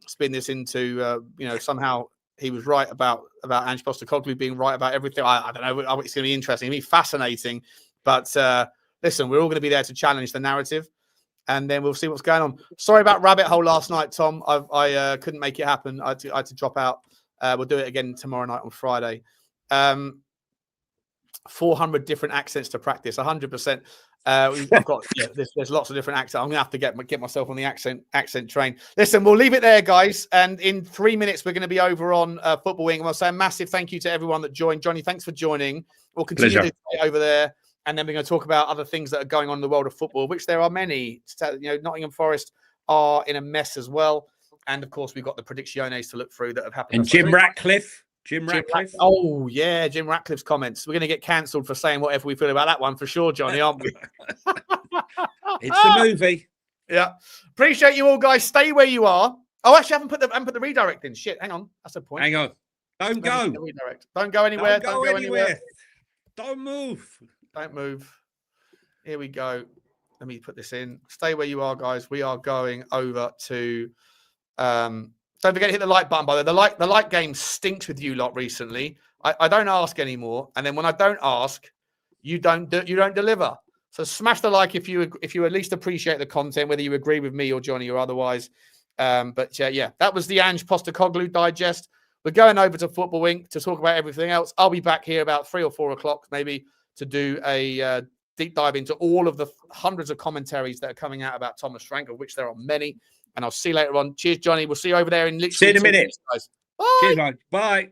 spin this into somehow he was right about Ange Postecoglou being right about everything. I don't know. It's going to be interesting. It'll be fascinating. But listen, we're all going to be there to challenge the narrative, and then we'll see what's going on. Sorry about Rabbit Hole last night, Tom. I couldn't make it happen. I had to drop out. We'll do it again tomorrow night on Friday. 400 different accents to practice. 100%. I've got there's lots of different accents. I'm gonna have to get myself on the accent train. Listen, we'll leave it there, guys. And in 3 minutes, we're going to be over on Football Wing. And I'll say a massive thank you to everyone that joined. Johnny, thanks for joining. We'll continue to stay over there, and then we're going to talk about other things that are going on in the world of football, which there are many. Nottingham Forest are in a mess as well. And of course, we've got the predicciones to look through that have happened. And Jim Ratcliffe. Jim Ratcliffe. Oh, yeah. Jim Ratcliffe's comments. We're going to get cancelled for saying whatever we feel about that one for sure, Johnny, aren't we? It's a movie. Yeah. Appreciate you all, guys. Stay where you are. Oh, actually, I haven't put the redirect in. Shit. Hang on. That's a point. Hang on. Don't go. Don't go anywhere. Don't go anywhere. Don't move. Don't move. Here we go. Let me put this in. Stay where you are, guys. We are going over to... don't forget to hit the like button, by the way. The like game stinks with you lot recently. I don't ask anymore. And then when I don't ask, you don't deliver. So smash the like if you at least appreciate the content, whether you agree with me or Johnny or otherwise. But yeah, that was the Ange Postecoglou digest. We're going over to Football Inc. to talk about everything else. I'll be back here about 3 or 4 o'clock maybe to do a deep dive into all of the hundreds of commentaries that are coming out about Thomas Frank, of which there are many. And I'll see you later on. Cheers, Johnny. We'll see you over there in literally See you in a minute. Guys. Bye. Cheers, mate. Bye.